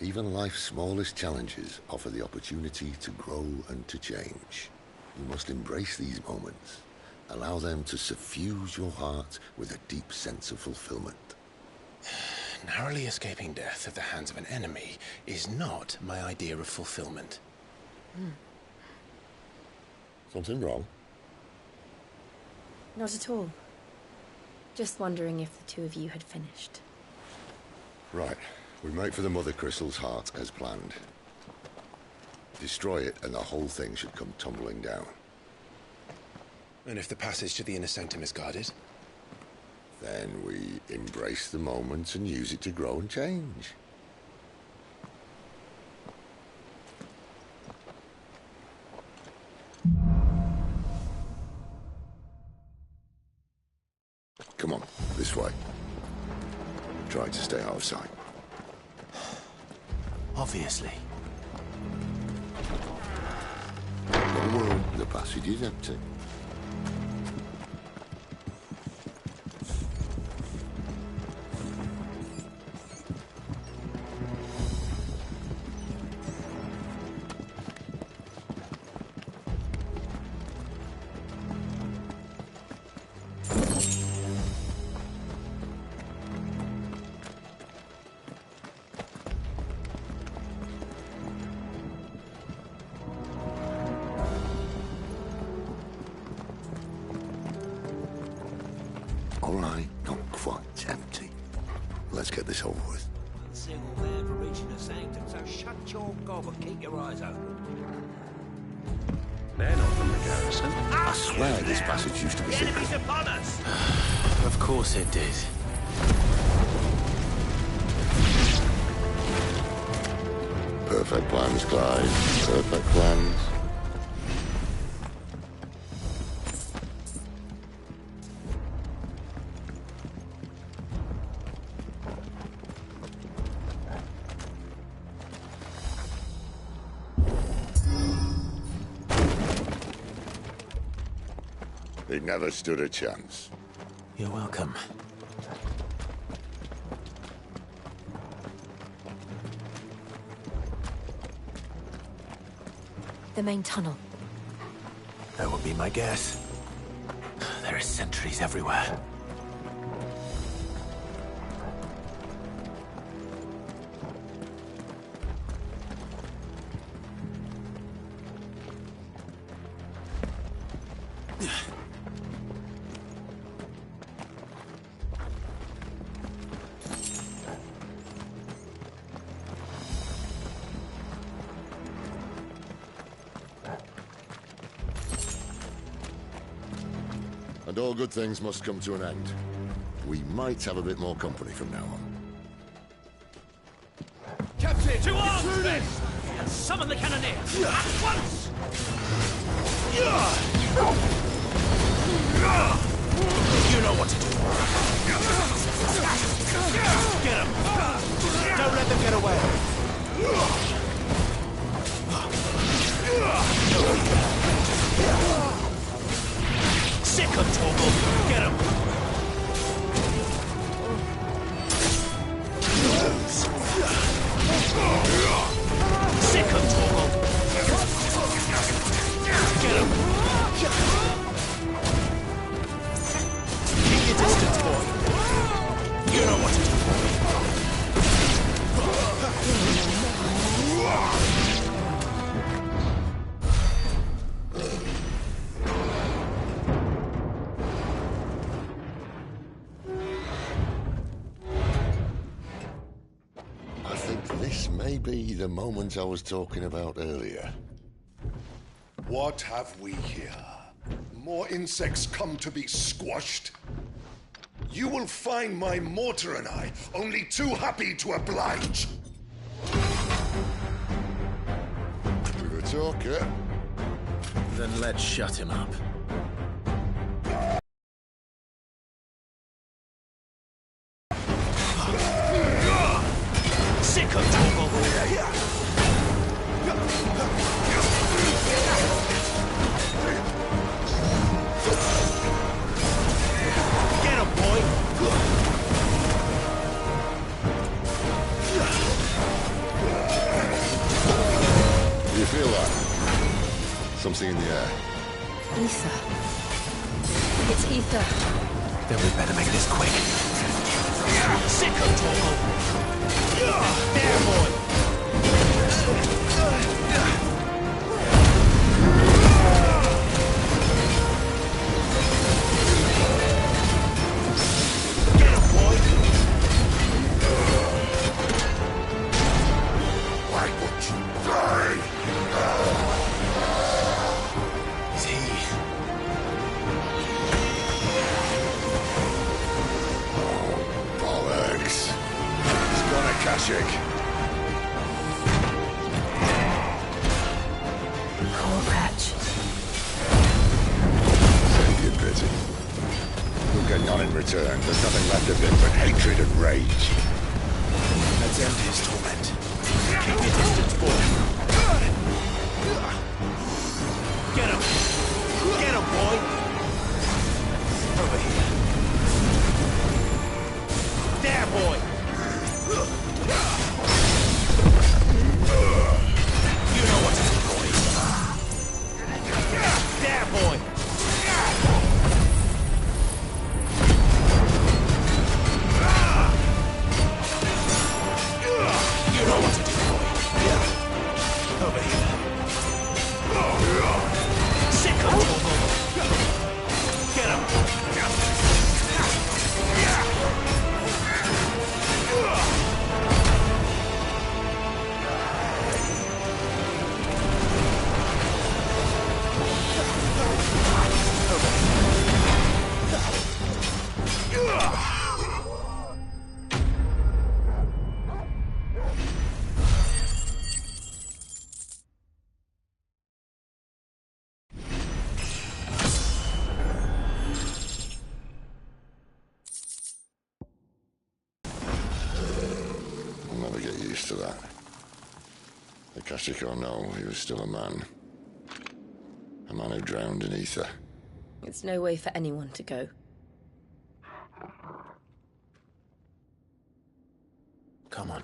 even life's smallest challenges offer the opportunity to grow and to change. You must embrace these moments. Allow them to suffuse your heart with a deep sense of fulfillment. Narrowly escaping death at the hands of an enemy is not my idea of fulfillment. Something wrong? Not at all. Just wondering if the two of you had finished. Right. We make for the Mother Crystal's heart as planned. Destroy it and the whole thing should come tumbling down. And if the passage to the inner sanctum is guarded? Then we embrace the moment and use it to grow and change. tried to stay out of sight. Obviously. Well, the passage is empty. All right, not quite empty. Let's get this over with. One single man for reaching the sanctum, so shut your gob and keep your eyes open. They're not from the garrison. I swear this passage used to be secret. Enemies upon us! Of course it did. Perfect plans, Clyde. Perfect plans. They never stood a chance. You're welcome. The main tunnel. That would be my guess. There are sentries everywhere. And all good things must come to an end. We might have a bit more company from now on. Captain! To arms, men! And summon the cannoneers! At once! You know what to do. Get him! Don't let them get away! Sick of Torgal! Get him! Sick of Torgal! Get him! Keep your distance, boy! You know what to do. This may be the moment I was talking about earlier. What have we here? More insects come to be squashed? You will find my mortar and I only too happy to oblige. With a talker. Then let's shut him up. Sick of Torgal! Get him, boy! Do you feel that? Something in the air. Ether. It's ether. Then we better make this quick. Sick of Torgal! There, boy! Get him, boy! Why would you die? Is he? Bollocks. He's gone a Kashyyyk. Poor Patch. Send you pity. Look at none in return. There's nothing left of him but hatred and rage. Let's end his torment. Keep your distance, boy. Get him! Get him, boy! Over here. There, boy! You know what to do, boy. There, boy! You know what to do, boy. Yeah. Over here. Sick of it. Get him. I'll never get used to that. Akashic or no, he was still a man. A man who drowned in ether. It's no way for anyone to go. Come on.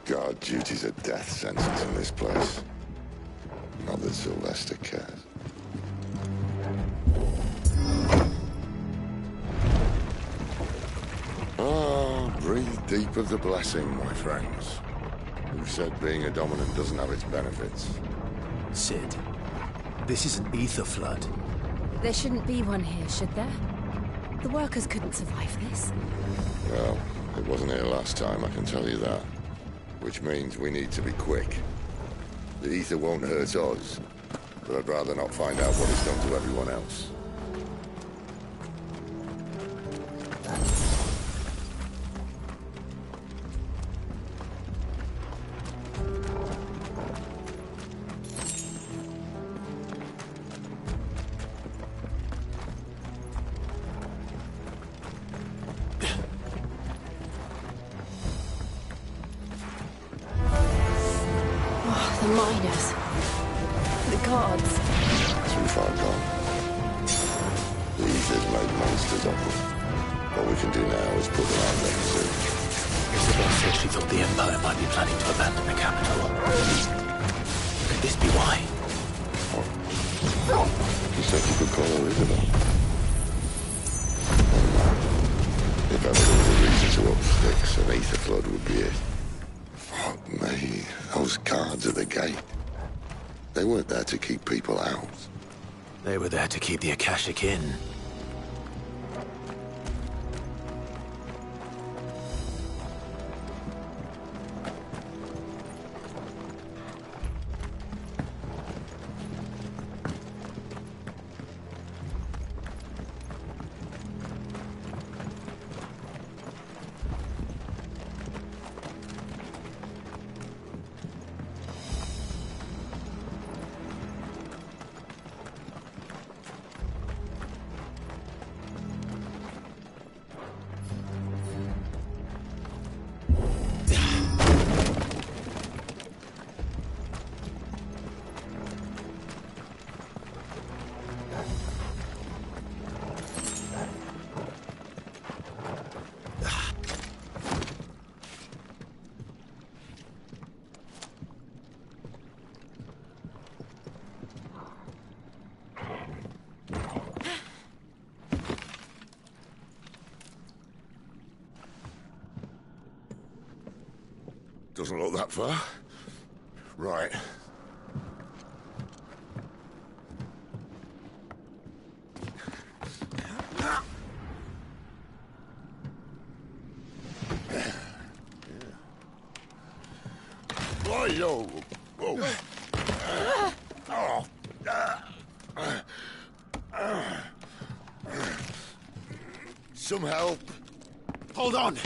Guard duty's a death sentence in this place. Not that Sylvester cares. Ah, breathe deep of the blessing, my friends. Who said being a dominant doesn't have its benefits? Sid, this is an ether flood. There shouldn't be one here, should there? The workers couldn't survive this. Well, it wasn't here last time, I can tell you that. Which means we need to be quick. The ether won't hurt us, but I'd rather not find out what it's done to everyone else. The miners. The guards. Too far gone. The ether's made monsters of them. What we can do now is put them out there soon. Isabel said she thought the Empire might be planning to abandon the capital. Could this be why? You said you could call her Isabel. If ever there was a reason to up sticks, an ether flood would be it. Fuck me. Those guards at the gate. They weren't there to keep people out. They were there to keep the Akashic in. Doesn't look that far. Right. Oh, yo. Oh. Oh. Some help. Hold on.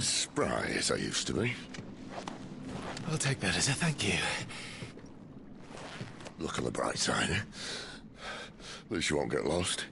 as spry as I used to be. I'll take that as a thank you. Look on the bright side, eh? At least you won't get lost.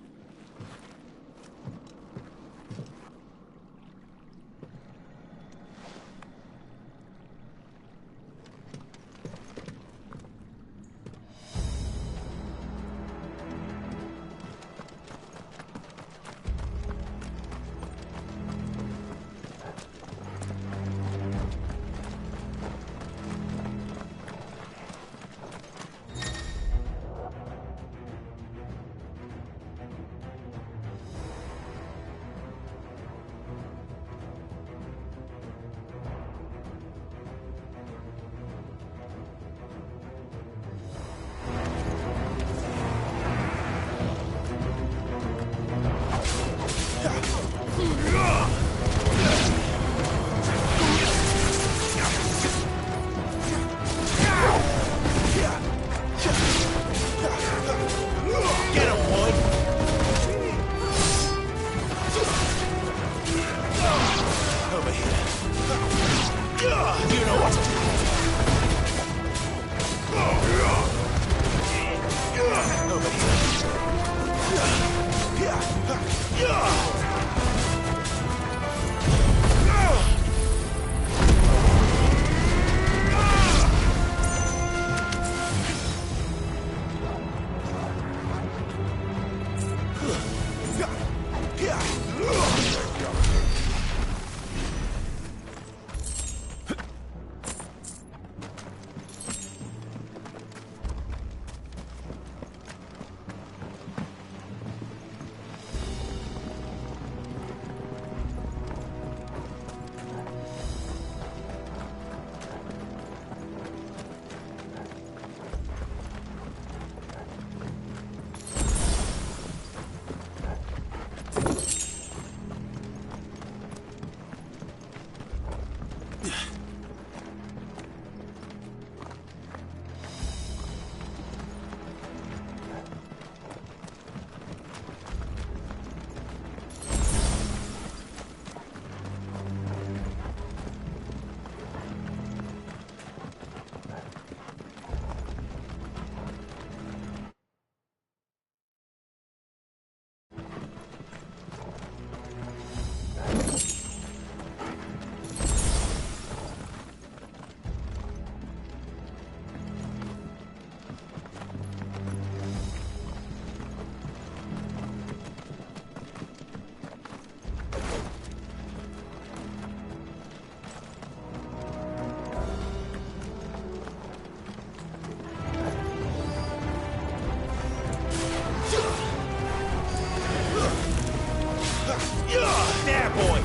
There, boy!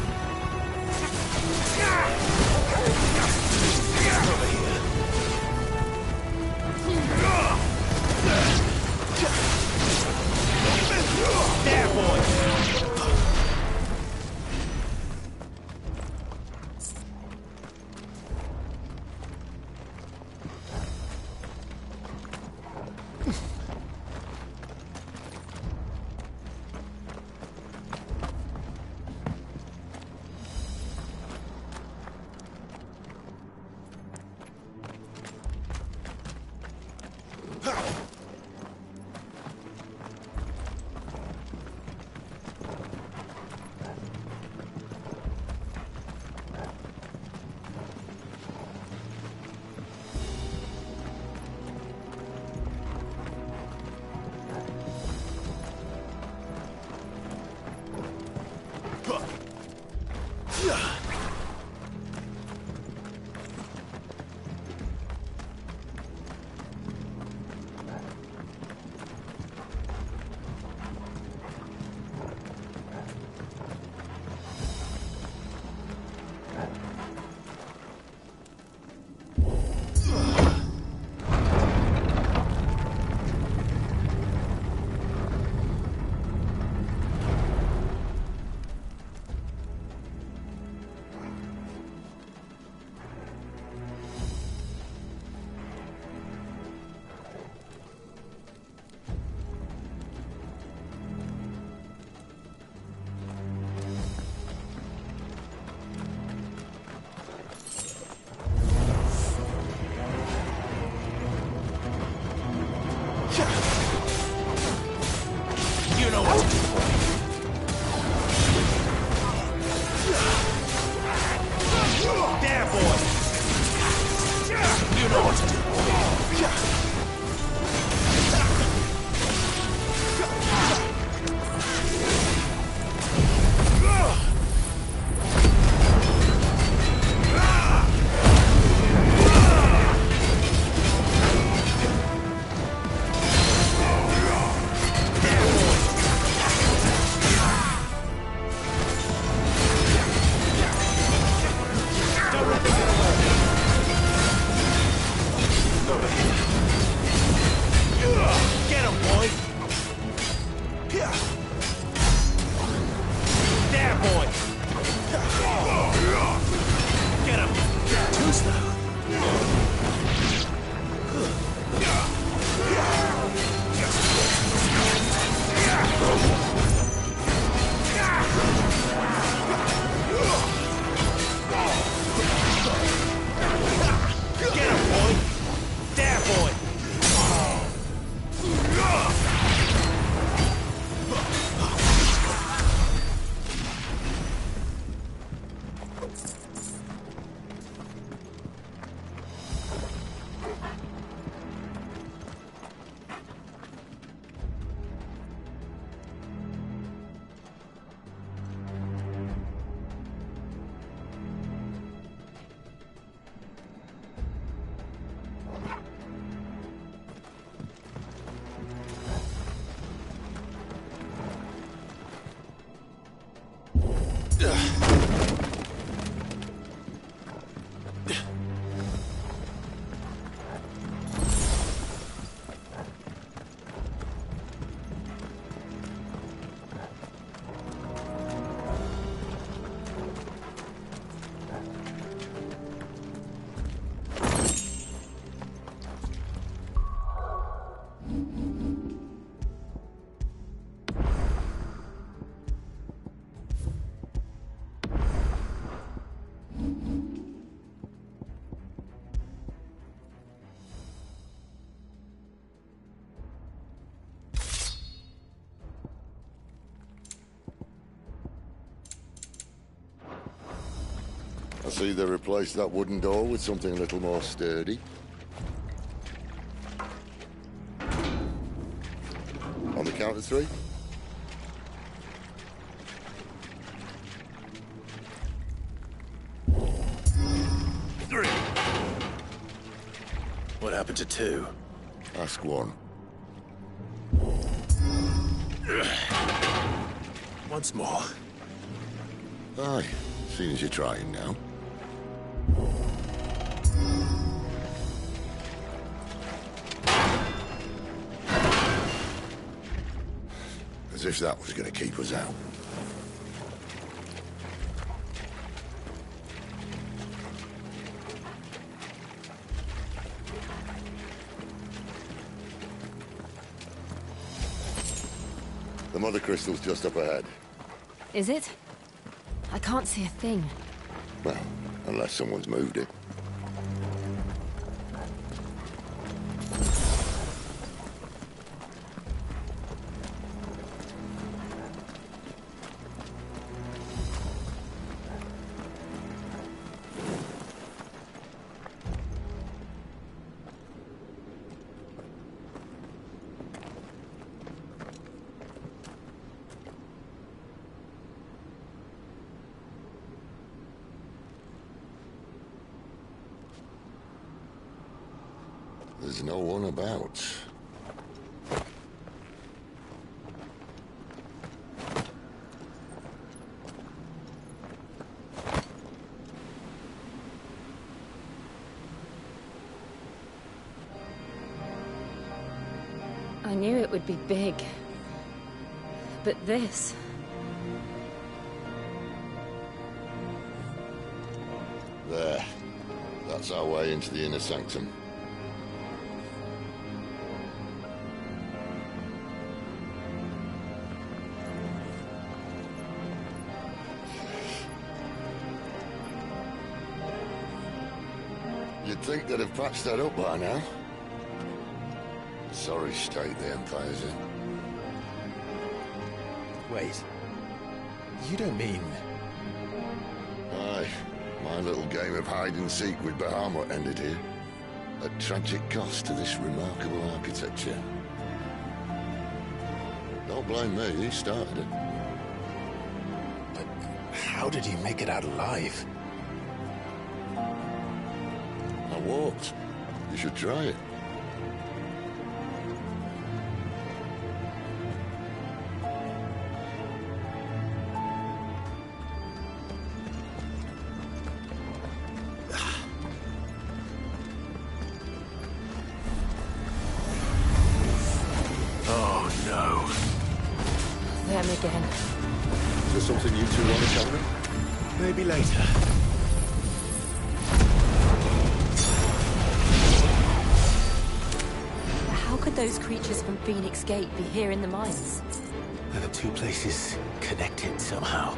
There, boy! see they replaced that wooden door with something a little more sturdy. On the count of 3. What happened to 2? Ask 1. Once more. Aye, seeing as you're trying now. As if that was going to keep us out. The mother crystal's just up ahead. Is it? I can't see a thing. Well, unless someone's moved it. There's no one about. I knew it would be big. But this... There. That's our way into the inner sanctum. You'd think they'd have patched that up by now. Sorry state the Empire's in. Wait. You don't mean... Aye. My little game of hide-and-seek with Bahamut ended here. At tragic cost to this remarkable architecture. Don't blame me, he started it. But how did you make it out alive? I walked. You should try it. Oh, no. Them again. Is there something you two want to tell me? Maybe later. How could those creatures from Phoenix Gate be here in the mines? Are the two places connected somehow?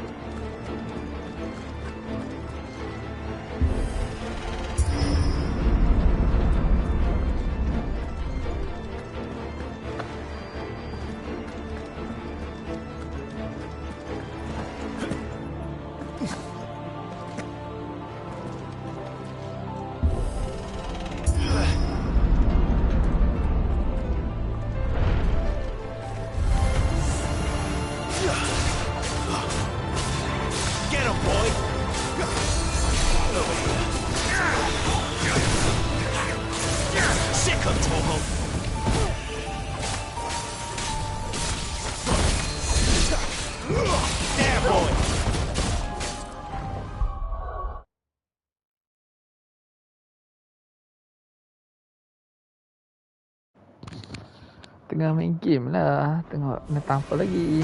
Tengah main game lah. Tengok nak apa lagi.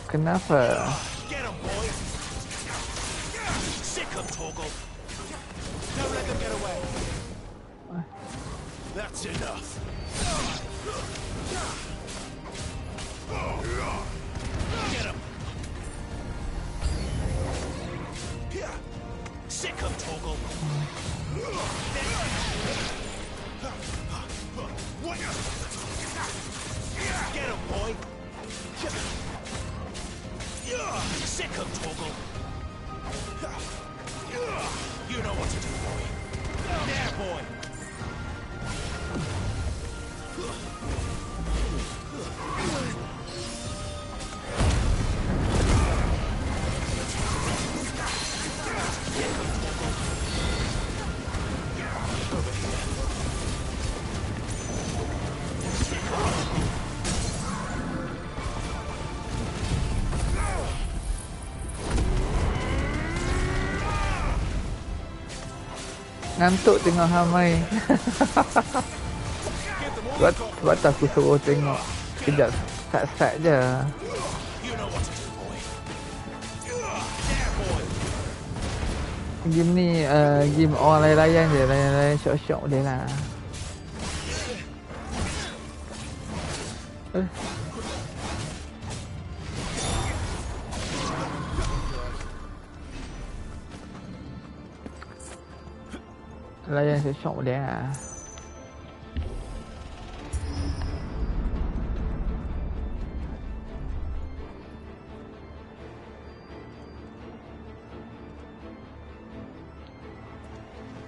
Kenapa? That's enough. Get him. Sick of Torgal. Get him, boy. Ngantuk tengok Hamai. Sebab tu aku suruh tengok sekejap start je. Game ni game orang layan-layan je, layan-layan syok-syok boleh lah. Layan syok-syok boleh lah.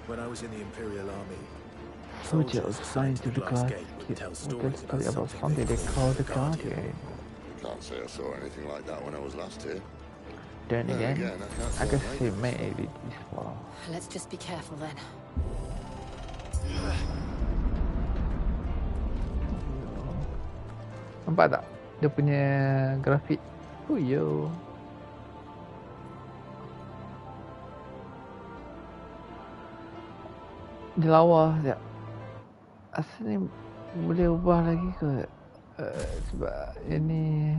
When I was in the Imperial Army, soldiers assigned to the guard would tell stories about something they call the Guardian. Can't say I saw anything like that when I was last here. Then again, I can say maybe this fall. Let's just be careful then. Nampak tak? Dia punya grafik. Oh yo. Dia lawa sekejap. Asal ni boleh ubah lagi ke? Sebab ini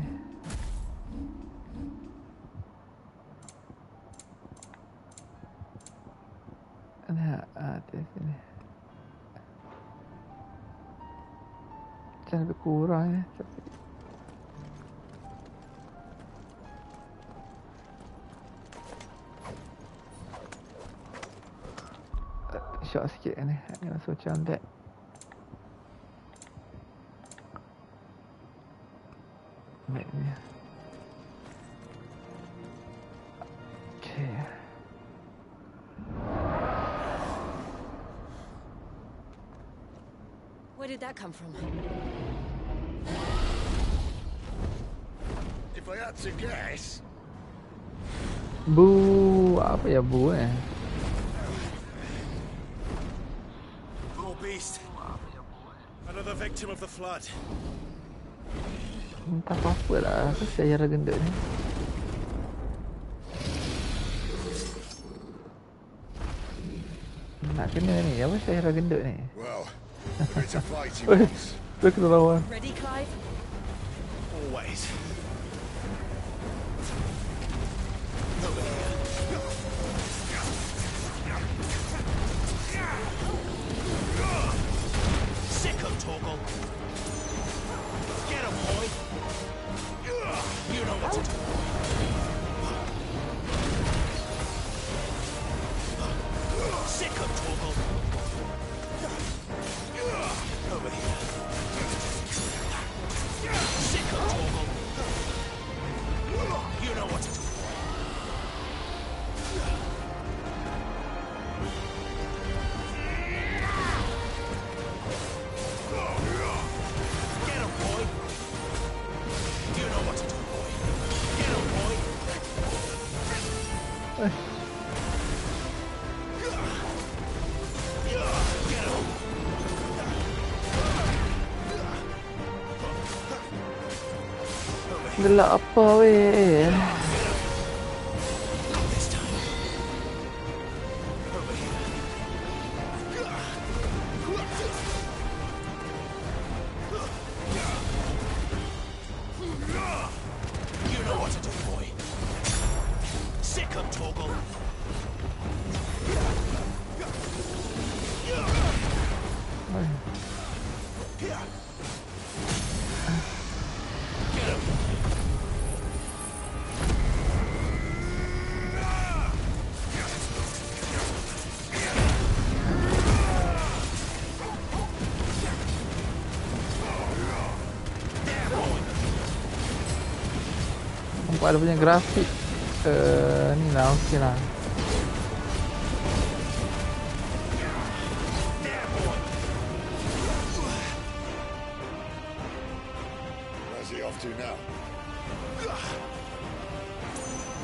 atas sini macam lebih kurang ya. Short sikit ni. Ni masuk macam that. Baik ni. Okay. Where did that come from? If I had to guess. Bu, apa ya bu Poor beast. Another victim of the flood. Entah apa-apa lah. Apa sayara gendut ni? Nak kena ni. Apa sayara gendut ni? Well, it's a fight he wants. Dia kena lawan. Ready, Clive? Always. Sicko, Torgal. Get him, boy. You know what to do. Sicko, Torgal. Over here. Sicko, Torgal. You know what to do. Get him, boy. You know what to do, boy. Get him, boy. Get him. Gelak apa weh? You know what to do, boy. Sick him, Torgal. Get him. Nampak dia punya grafik ni lah okey lah. Where's he off to now?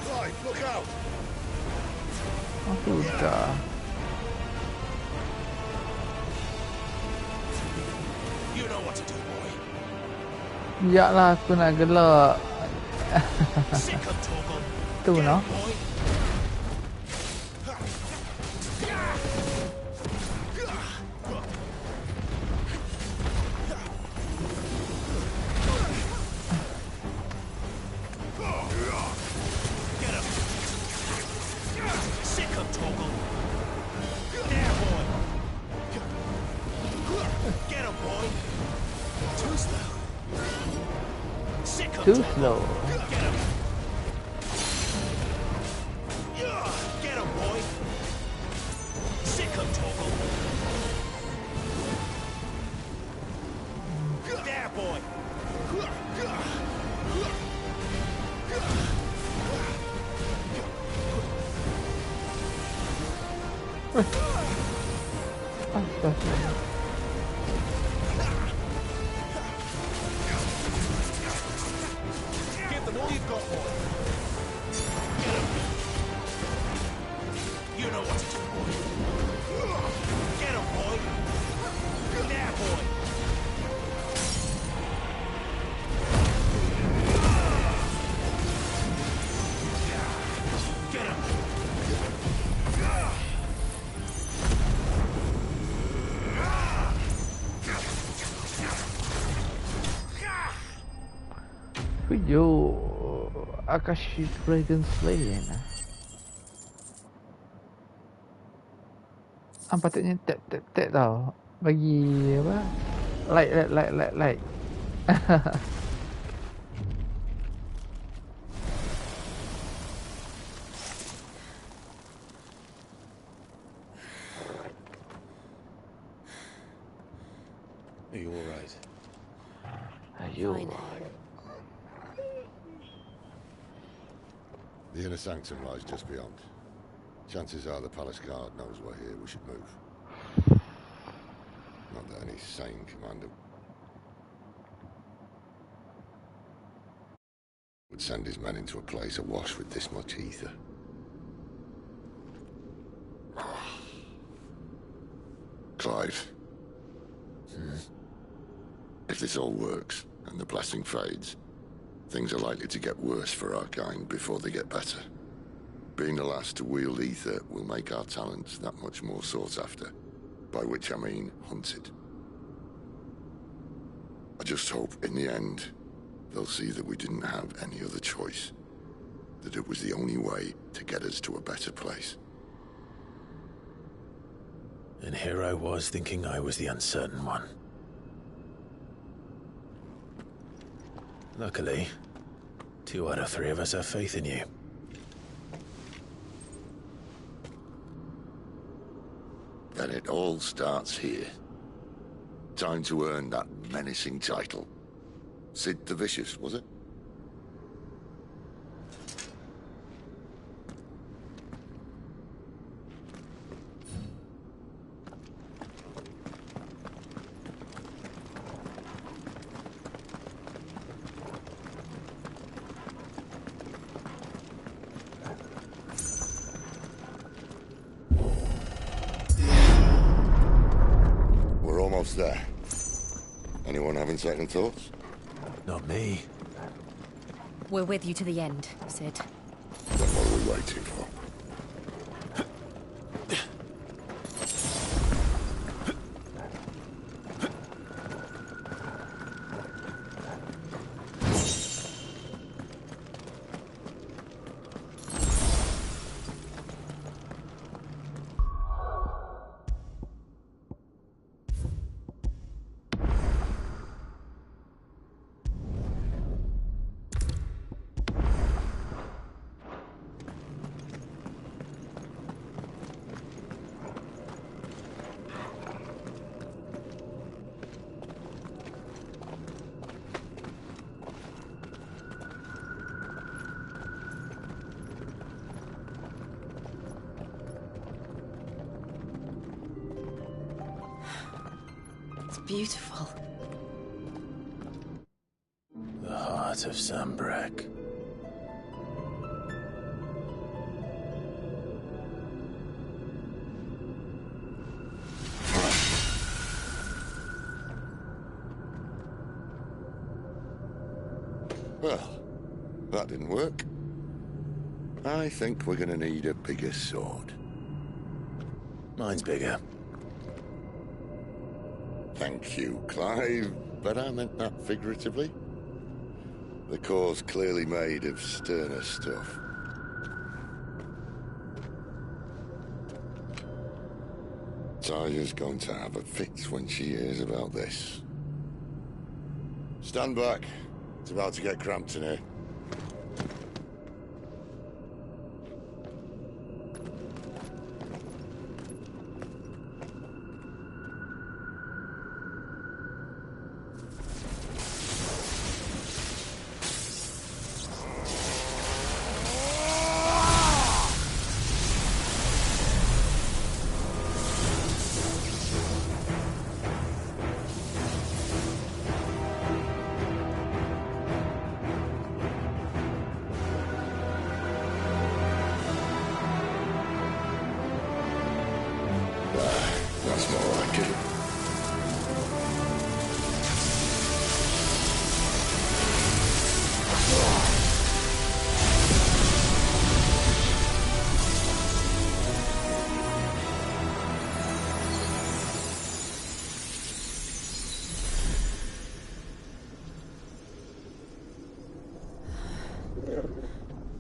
Clive, look out! Aku dah. You know what to do, boy. Biarlah aku nak gelak. Sick him, Torgal. Tu no. Boy. too slow. Get him, boy. Sick him, Torgal. There, boy. Give them all you've got, boy. Get him. You know what to do, boy. Get him, boy. There, boy. Get him. Video Akashi Dragon Slayer na. Patutnya tap tau. Bagi apa? Like. Are you all right? Are you all right? The inner sanctum lies just beyond. Chances are the palace guard knows we're here. We should move. Not that any sane commander would send his men into a place awash with this much ether. Clive. If this all works, and the blessing fades, things are likely to get worse for our kind before they get better. Being the last to wield ether will make our talents that much more sought after, by which I mean hunted. I just hope, in the end, they'll see that we didn't have any other choice, that it was the only way to get us to a better place. And here I was thinking I was the uncertain one. Luckily, 2 out of 3 of us have faith in you. Then it all starts here. Time to earn that menacing title. Sid the Vicious, was it? There. Anyone having second thoughts? Not me. We're with you to the end, Sid. Then what are we waiting for? Beautiful. The heart of Sanbreque. Well, that didn't work. I think we're gonna need a bigger sword. Mine's bigger. Thank you, Clive, but I meant that figuratively. The core's clearly made of sterner stuff. Taya's going to have a fit when she hears about this. Stand back. It's about to get cramped in here. That's more like it.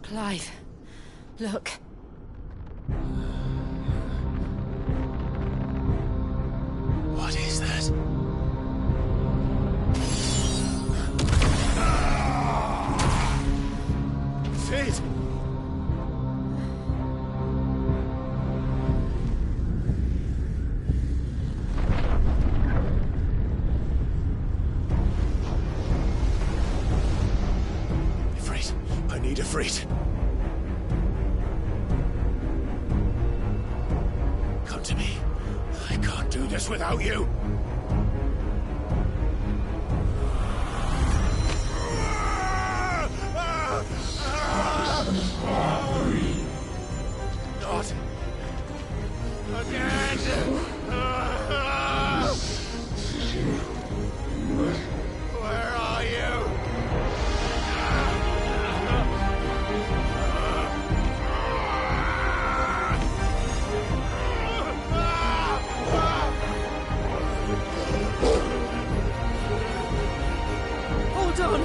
Clive, look. What is that? Sid! Ifrit, I need Ifrit. Come to me. I can't do this without you. Not again. Where are you? Hold on.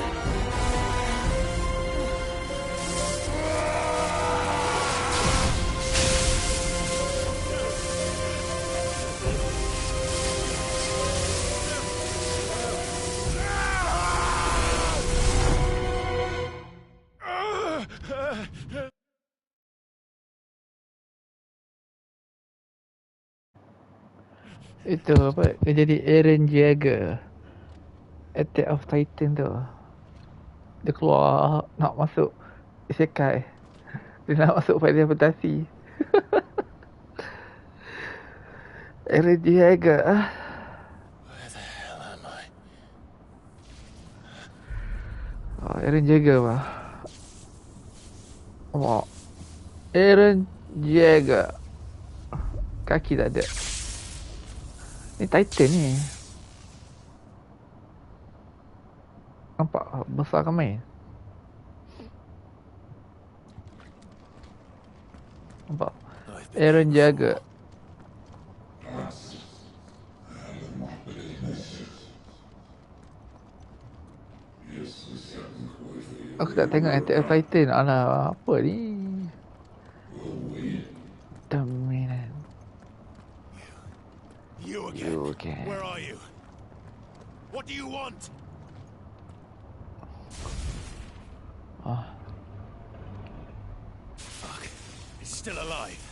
Itu apa? Dia jadi Eren Jaeger. Attack of Titan tu. Dia keluar nak masuk isekai. Dia nak masuk pada adaptasi. Eren Jaeger. Where the hell am I? Oh, Eren Jaeger bah. Oh. Eren Jaeger. Kaki tak ada. Ni Titan ni. Nampak besar kan main? Nampak? Eren Jaeger. Aku tak tengok Attack of Titan. Alah, apa ni? Dominant. You again. You again. Where are you? What do you want? Oh. Fuck. It's still alive.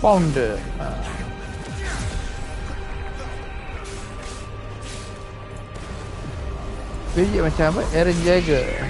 Founder. Dia macam apa? Eren Jaeger.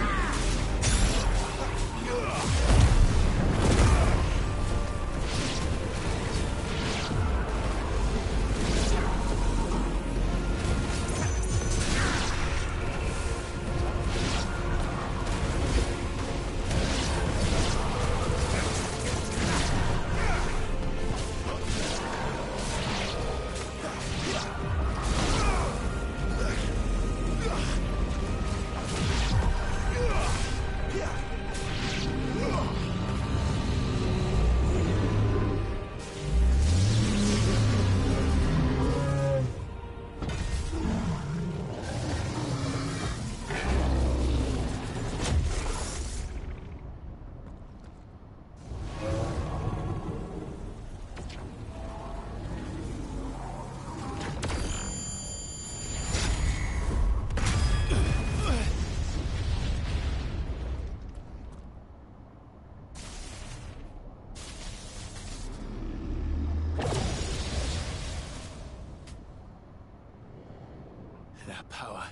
That power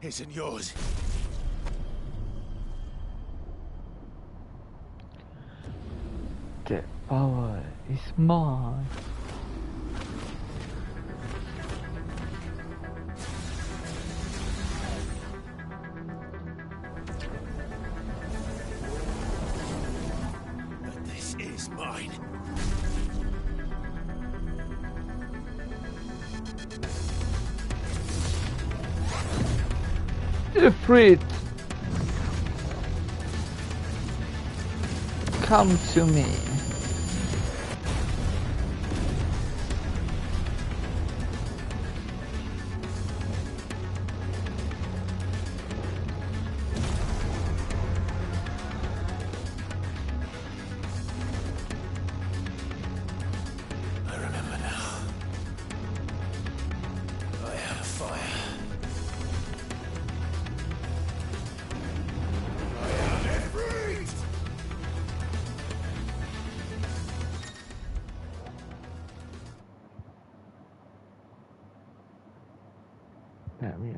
isn't yours. That power is mine. But this is mine. Ifrit, come to me. I remember now. I had a fire. That me.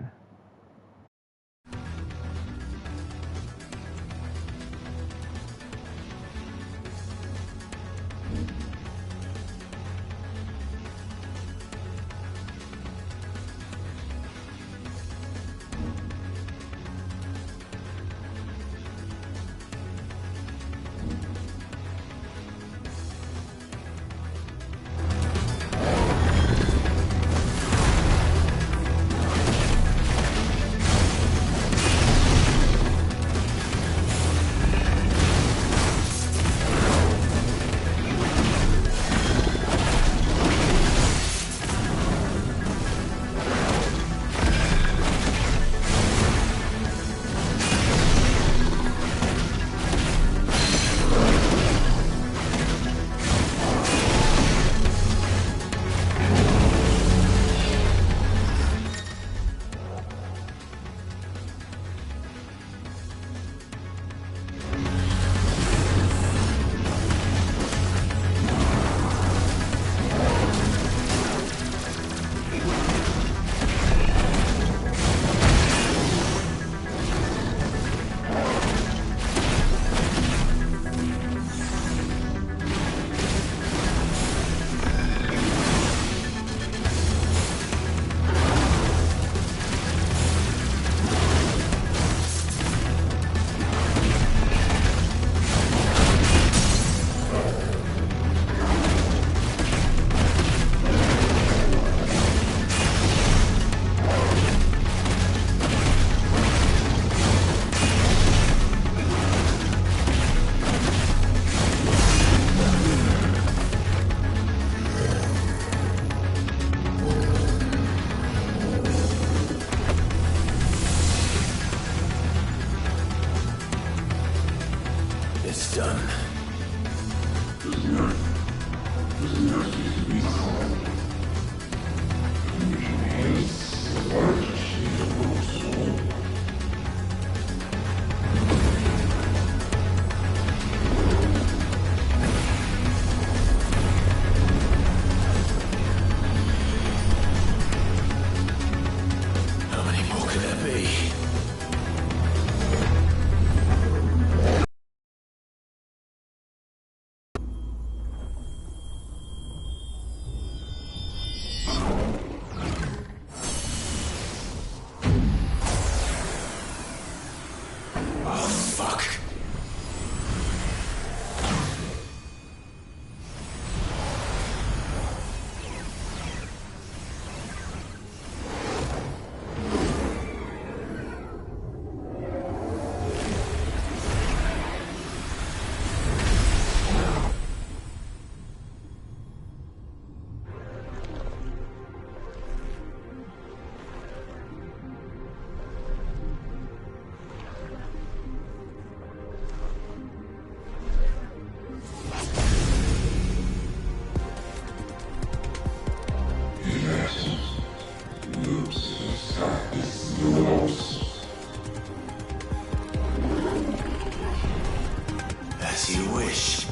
It's done. As you wish.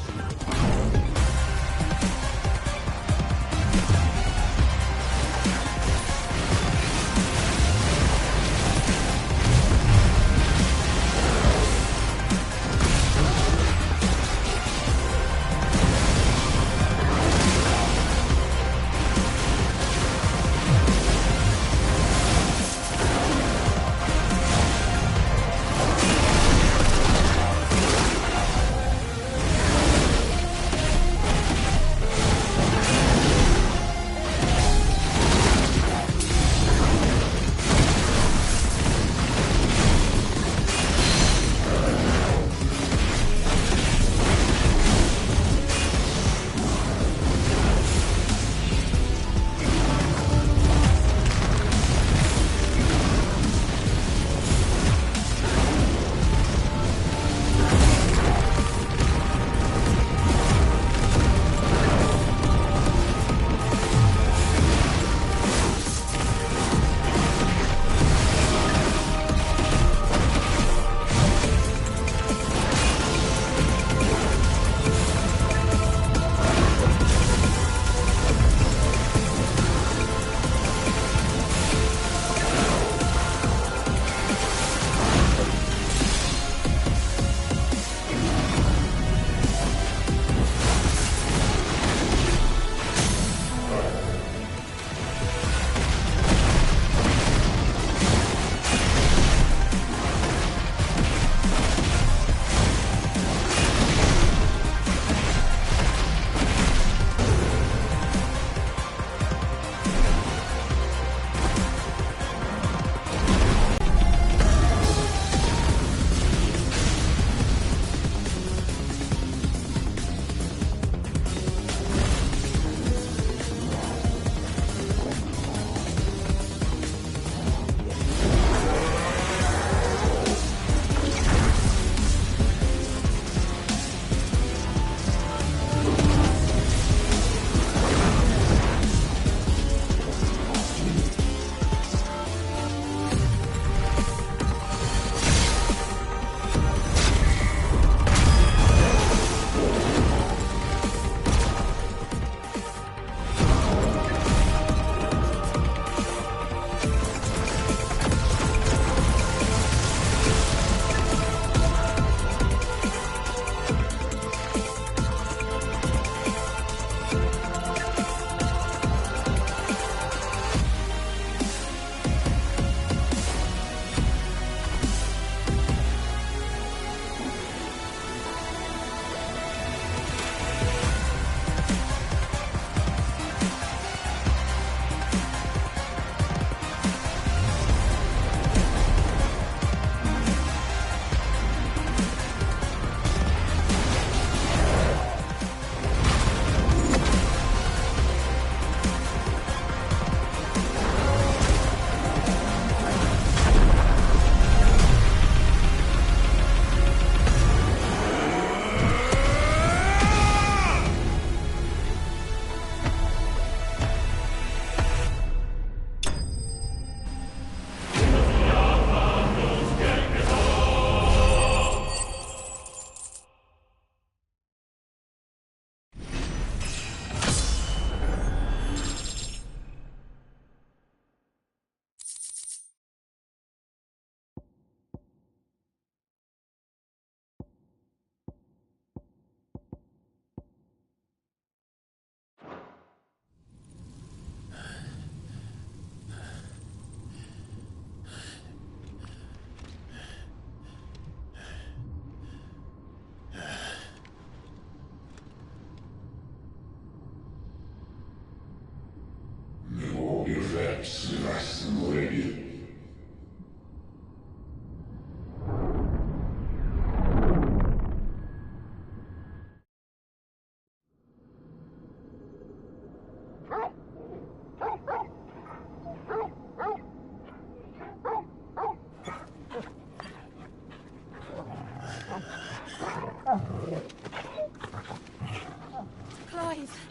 Clive.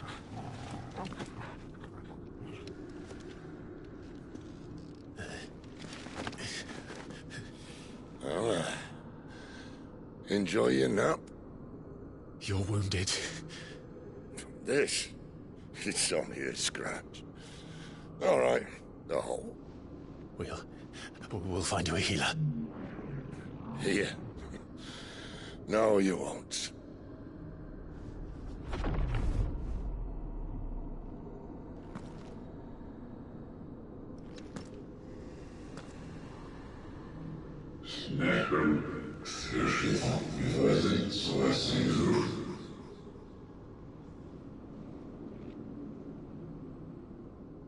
Well, enjoy your nap. You're wounded. This? It's only a scratch. All right, the hole. We'll find you a healer. Here. No, you won't.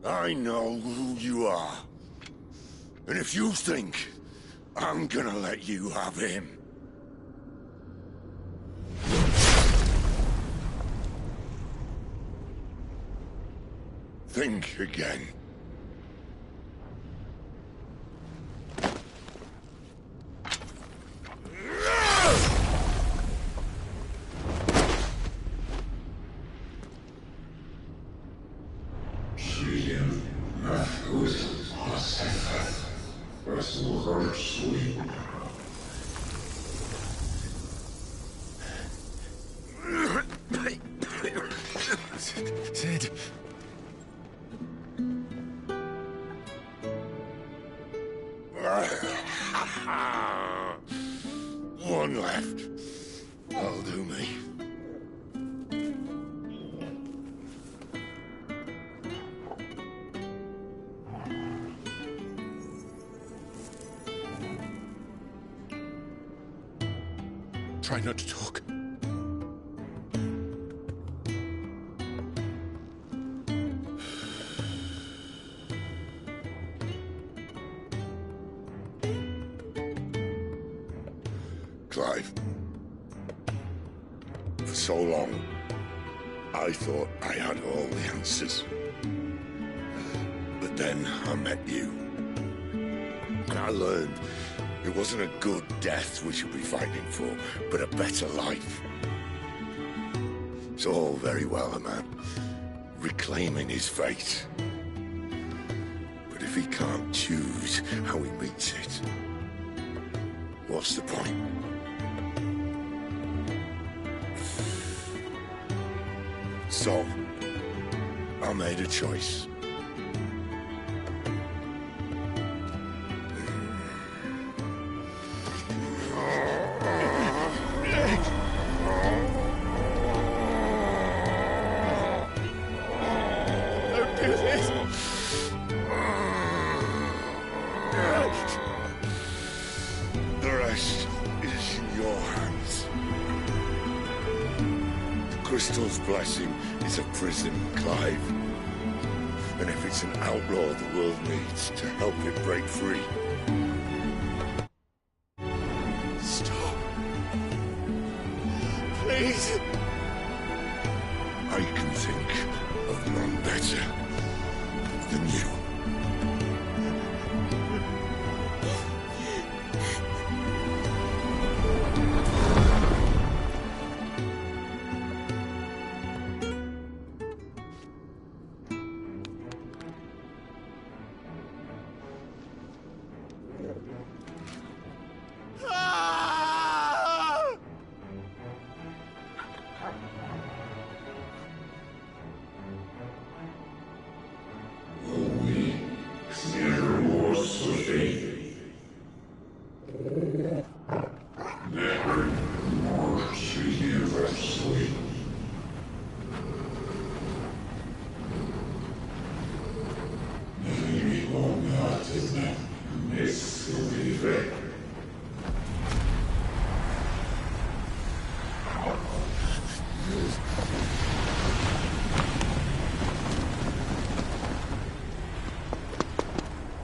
I know who you are. And if you think I'm gonna let you have him... think again. Sid. One left. That'll do me. Try not to talk. Clive. For so long, I thought I had all the answers. But then I met you. And I learned it wasn't a good death we should be fighting for, but a better life. It's all very well, a man reclaiming his fate. But if he can't choose how he meets it, what's the point? So, I made a choice. Don't do this! The rest is in your hands. The Crystal's blessing is a prison, Clive. And if it's an outlaw the world needs to help it break free... Stop. Please. I can think of none better than you.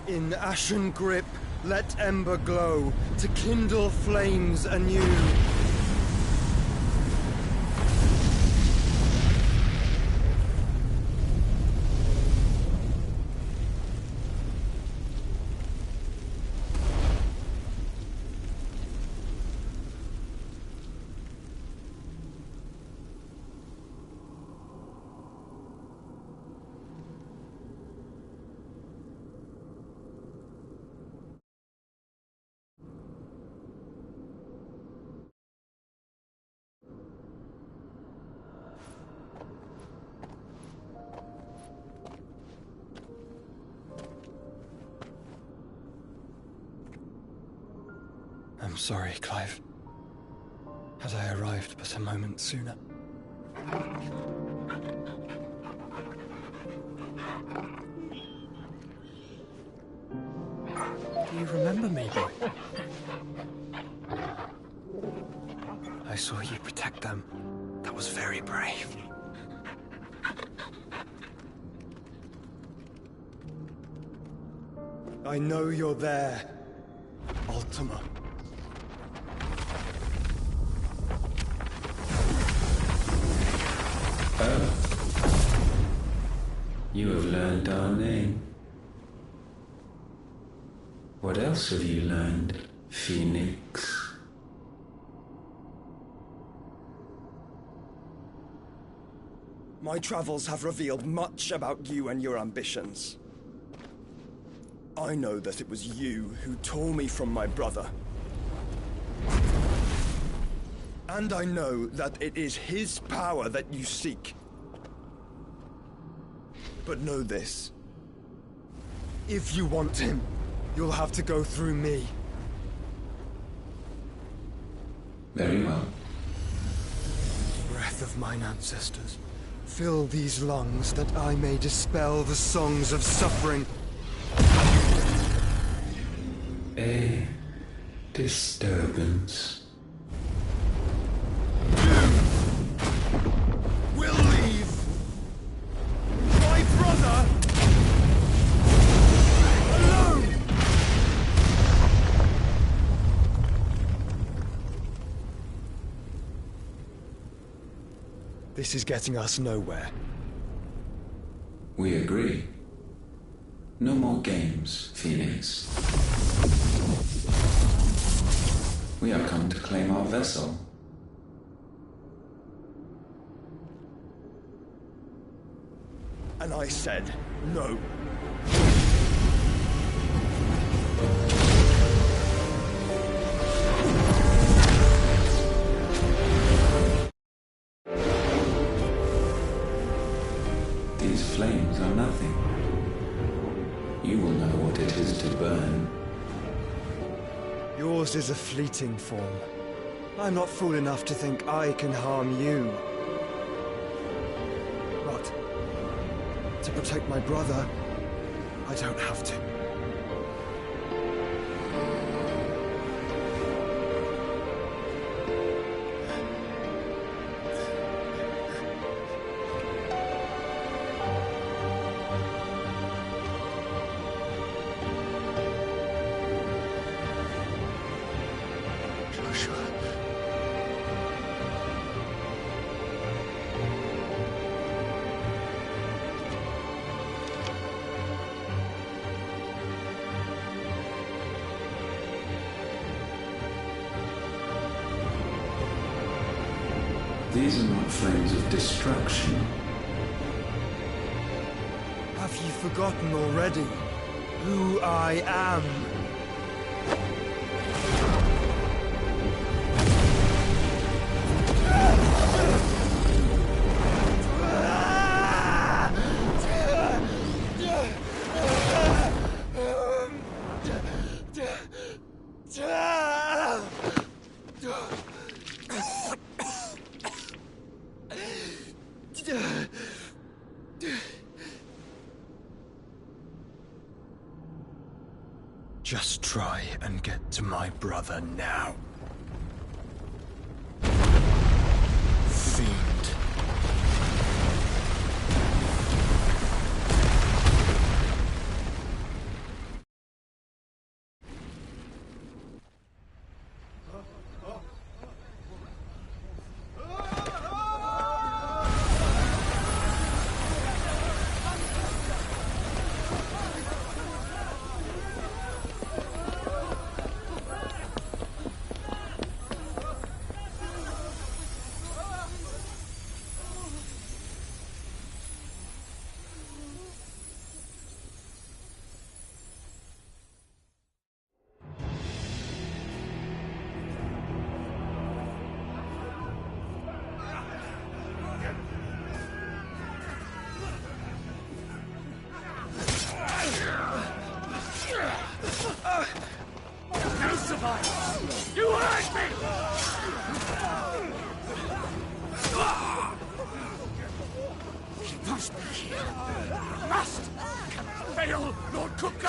In ashen grip, let ember glow, to kindle flames anew. sorry, Clive. Had I arrived but a moment sooner. Do you remember me, boy? I saw you protect them. That was very brave. I know you're there, Ultima. You have learned our name. What else have you learned, Phoenix? My travels have revealed much about you and your ambitions. I know that it was you who tore me from my brother. And I know that it is his power that you seek. But know this. If you want him, you'll have to go through me. Very well. Breath of mine ancestors, fill these lungs that I may dispel the songs of suffering. A disturbance. We'll leave. My brother alone. This is getting us nowhere. We agree. No more games, Phoenix. We have come to claim our vessel. And I said no. These flames are nothing. You will know what it is to burn. Yours is a fleeting form. I'm not fool enough to think I can harm you. But to protect my brother, I don't have to. These are not flames of destruction. Have you forgotten already who I am? Just try and get to my brother now. Fiend.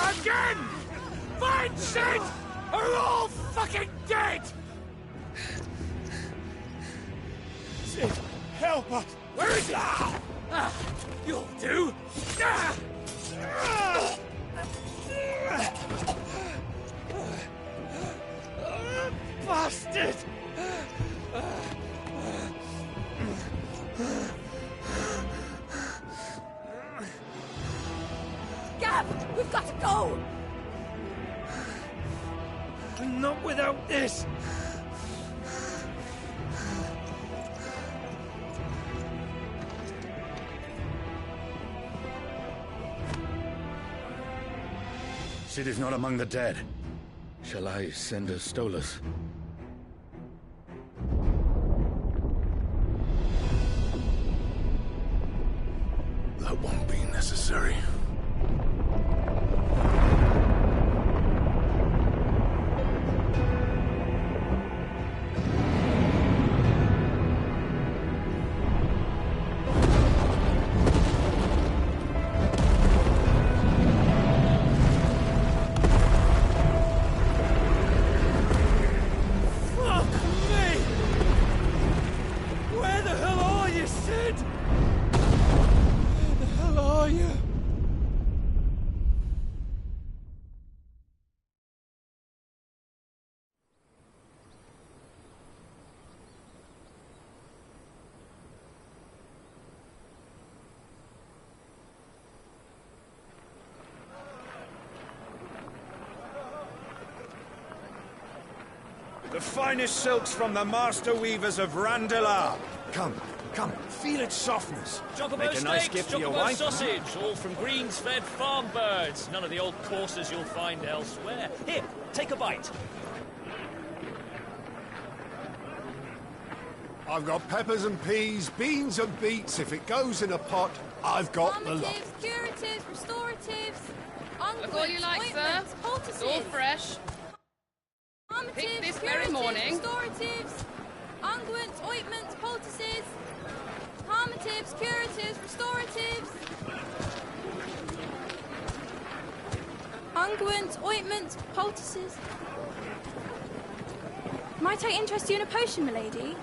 Again! Find Sid! Or you're all fucking dead! Sid, help us! Where is he? You'll do! Bastard! Gab, we've got to go! Not without this! Sid is not among the dead. Shall I send a Stolas? That won't be necessary. The finest silks from the master weavers of Randalar. Come, feel its softness. Chocobo Make a nice steaks, gift for your chocobo wife. sausage, all from greens-fed farm birds. None of the old coursers you'll find elsewhere. Here, take a bite. I've got peppers and peas, beans and beets. If it goes in a pot, I've got the lot. Curatives, restoratives, Look all you like, sir. It's all fresh. Picked this very morning. Restoratives, unguents, ointments, poultices, harmatives, curatives, restoratives, unguents, ointments, poultices. Might I interest you in a potion, milady?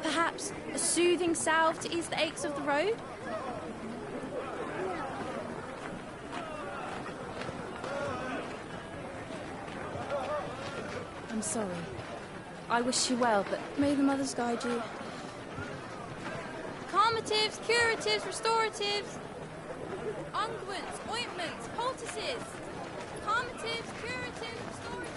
Perhaps a soothing salve to ease the aches of the road? I'm sorry. I wish you well, but may the mothers guide you. Calmatives, curatives, restoratives, unguents, ointments, poultices. Calmatives, curatives, restoratives.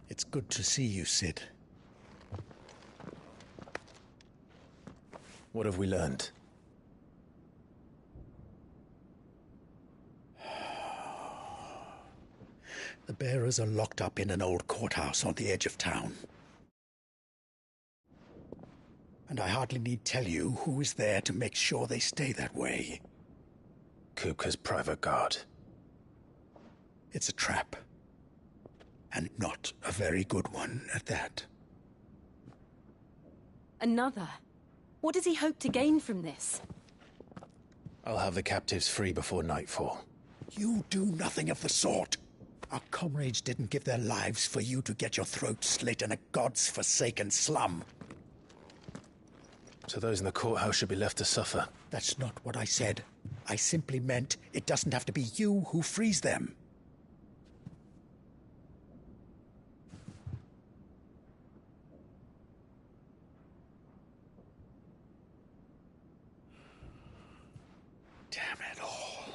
It's good to see you, Sid. What have we learned? The bearers are locked up in an old courthouse on the edge of town. And I hardly need tell you who is there to make sure they stay that way. Kupka's private guard. It's a trap. And not a very good one at that. Another? What does he hope to gain from this? I'll have the captives free before nightfall. You do nothing of the sort. Our comrades didn't give their lives for you to get your throat slit in a god's forsaken slum. So those in the courthouse should be left to suffer. That's not what I said. I simply meant it doesn't have to be you who frees them. Damn it all.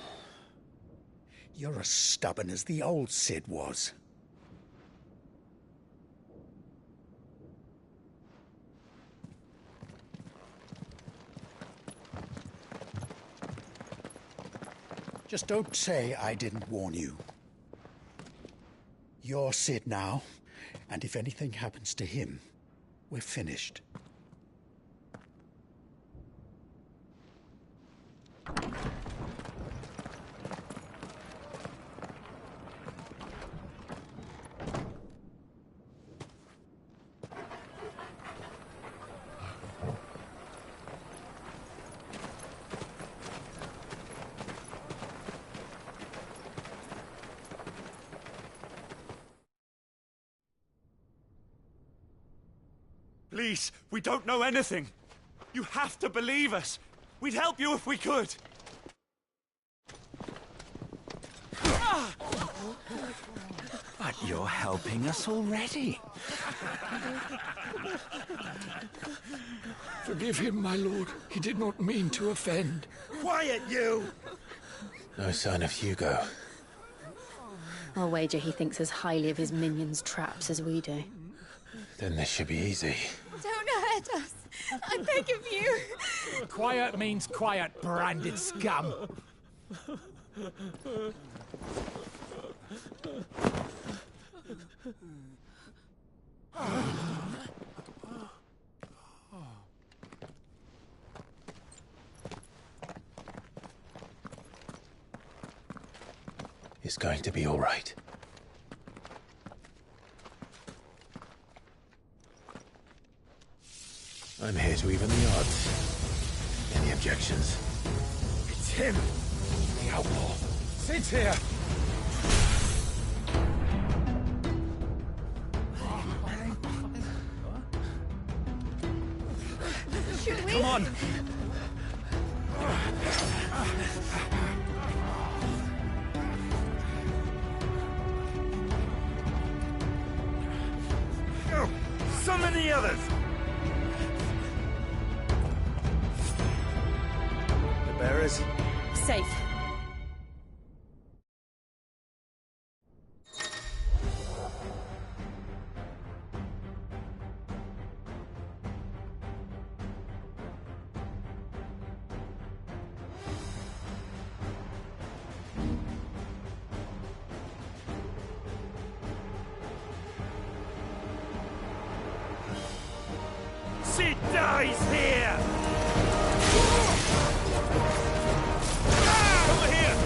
You're as stubborn as the old Sid was. Just don't say I didn't warn you. You're Sid now, and if anything happens to him, we're finished. Please, we don't know anything. You have to believe us. We'd help you if we could. But you're helping us already. Forgive him, my lord. He did not mean to offend. Quiet, you! No sign of Hugo. I'll wager he thinks as highly of his minions' traps as we do. Then this should be easy. Don't hurt us. I beg of you. Quiet means quiet, branded scum. It's going to be all right. I'm here to even the odds. Any objections? It's him, the outlaw. Sit here. Should we? Come on. Summon the others. The bearers. Safe. She dies here! Over here!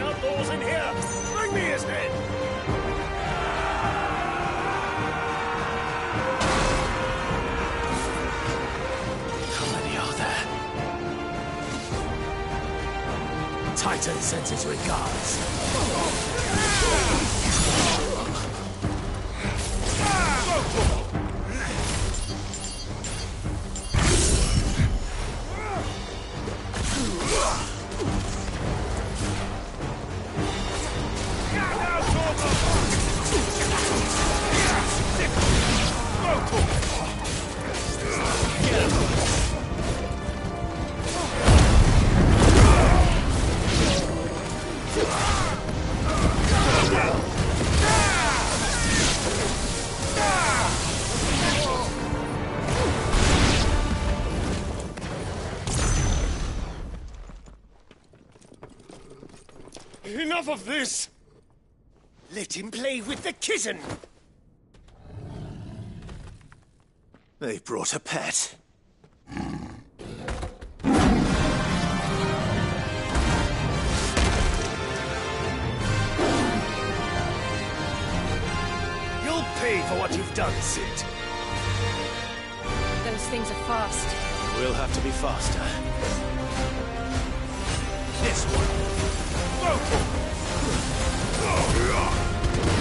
Outlaws in here! Bring me his head! How many are there? Titan sends his regards. Enough of this! Let him play with the kitten! They brought a pet. You'll pay for what you've done, Sid. Those things are fast. We'll have to be faster. This one.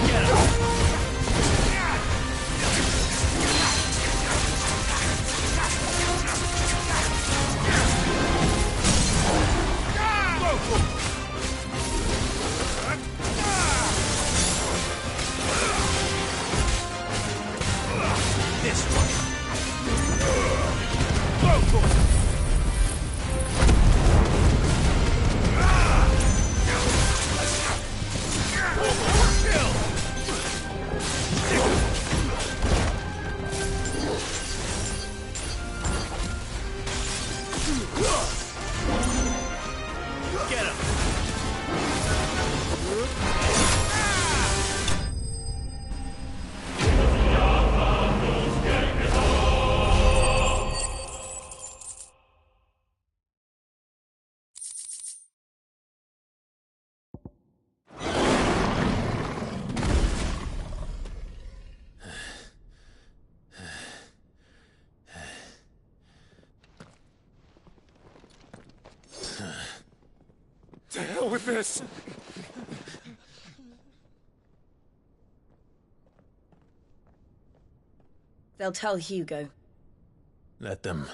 Get him! This one. with this! They'll tell Hugo. Let them.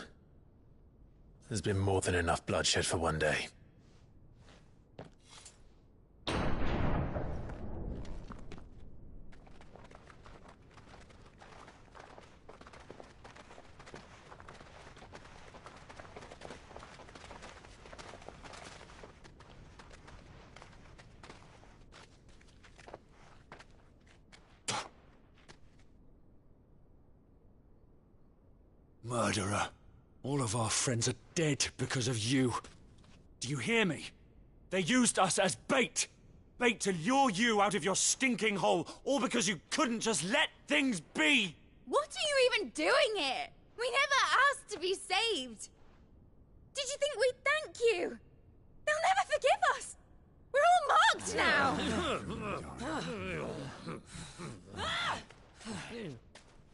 There's been more than enough bloodshed for one day. Murderer. All of our friends are dead because of you. Do you hear me? They used us as bait. Bait to lure you out of your stinking hole, all because you couldn't just let things be. What are you even doing here? We never asked to be saved. Did you think we'd thank you? They'll never forgive us. We're all marked now.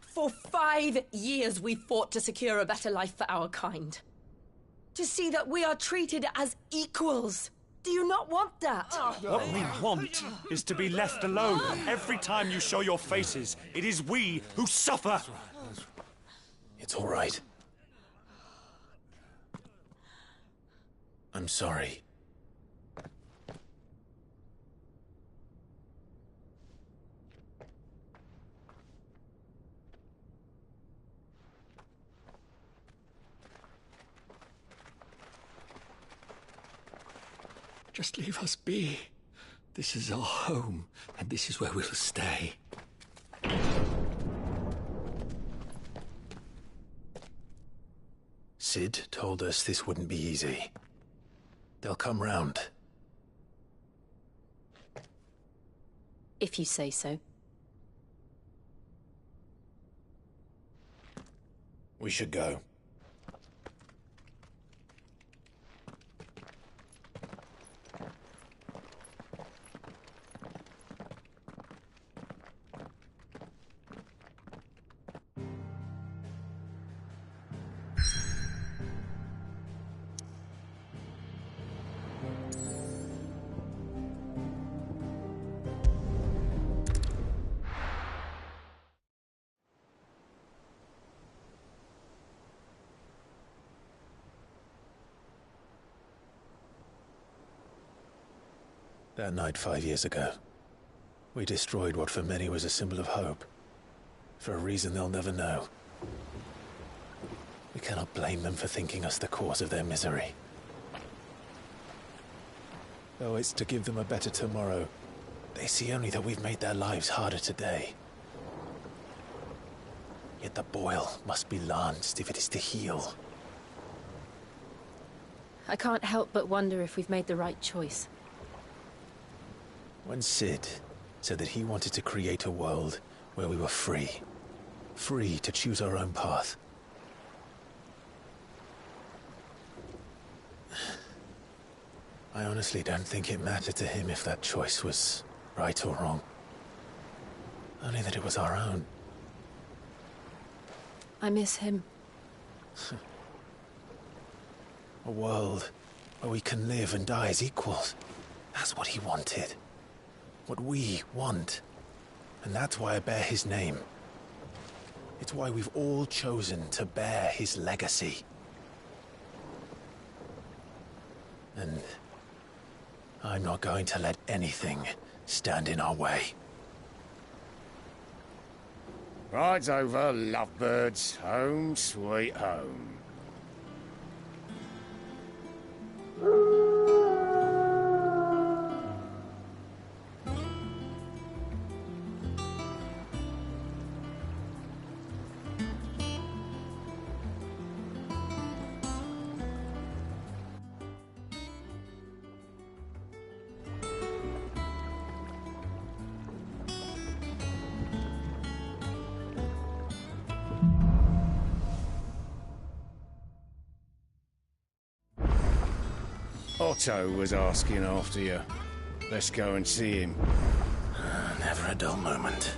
For 5 years we fought to secure a better life for our kind. To see that we are treated as equals. Do you not want that? What we want is to be left alone. Every time you show your faces, it is we who suffer. It's all right. I'm sorry. Just leave us be. This is our home, and this is where we'll stay. Cid told us this wouldn't be easy. They'll come round. If you say so. We should go. That night 5 years ago, we destroyed what for many was a symbol of hope. For a reason they'll never know. We cannot blame them for thinking us the cause of their misery. Though it's to give them a better tomorrow, they see only that we've made their lives harder today. Yet the boil must be lanced if it is to heal. I can't help but wonder if we've made the right choice. When Cid said that he wanted to create a world where we were free. Free to choose our own path. I honestly don't think it mattered to him if that choice was right or wrong. Only that it was our own. I miss him. A world where we can live and die as equals. That's what he wanted. What we want. And that's why I bear his name. It's why we've all chosen to bear his legacy. And I'm not going to let anything stand in our way. Ride's over, lovebirds. Home sweet home. Otto was asking after you. Let's go and see him. Never a dull moment.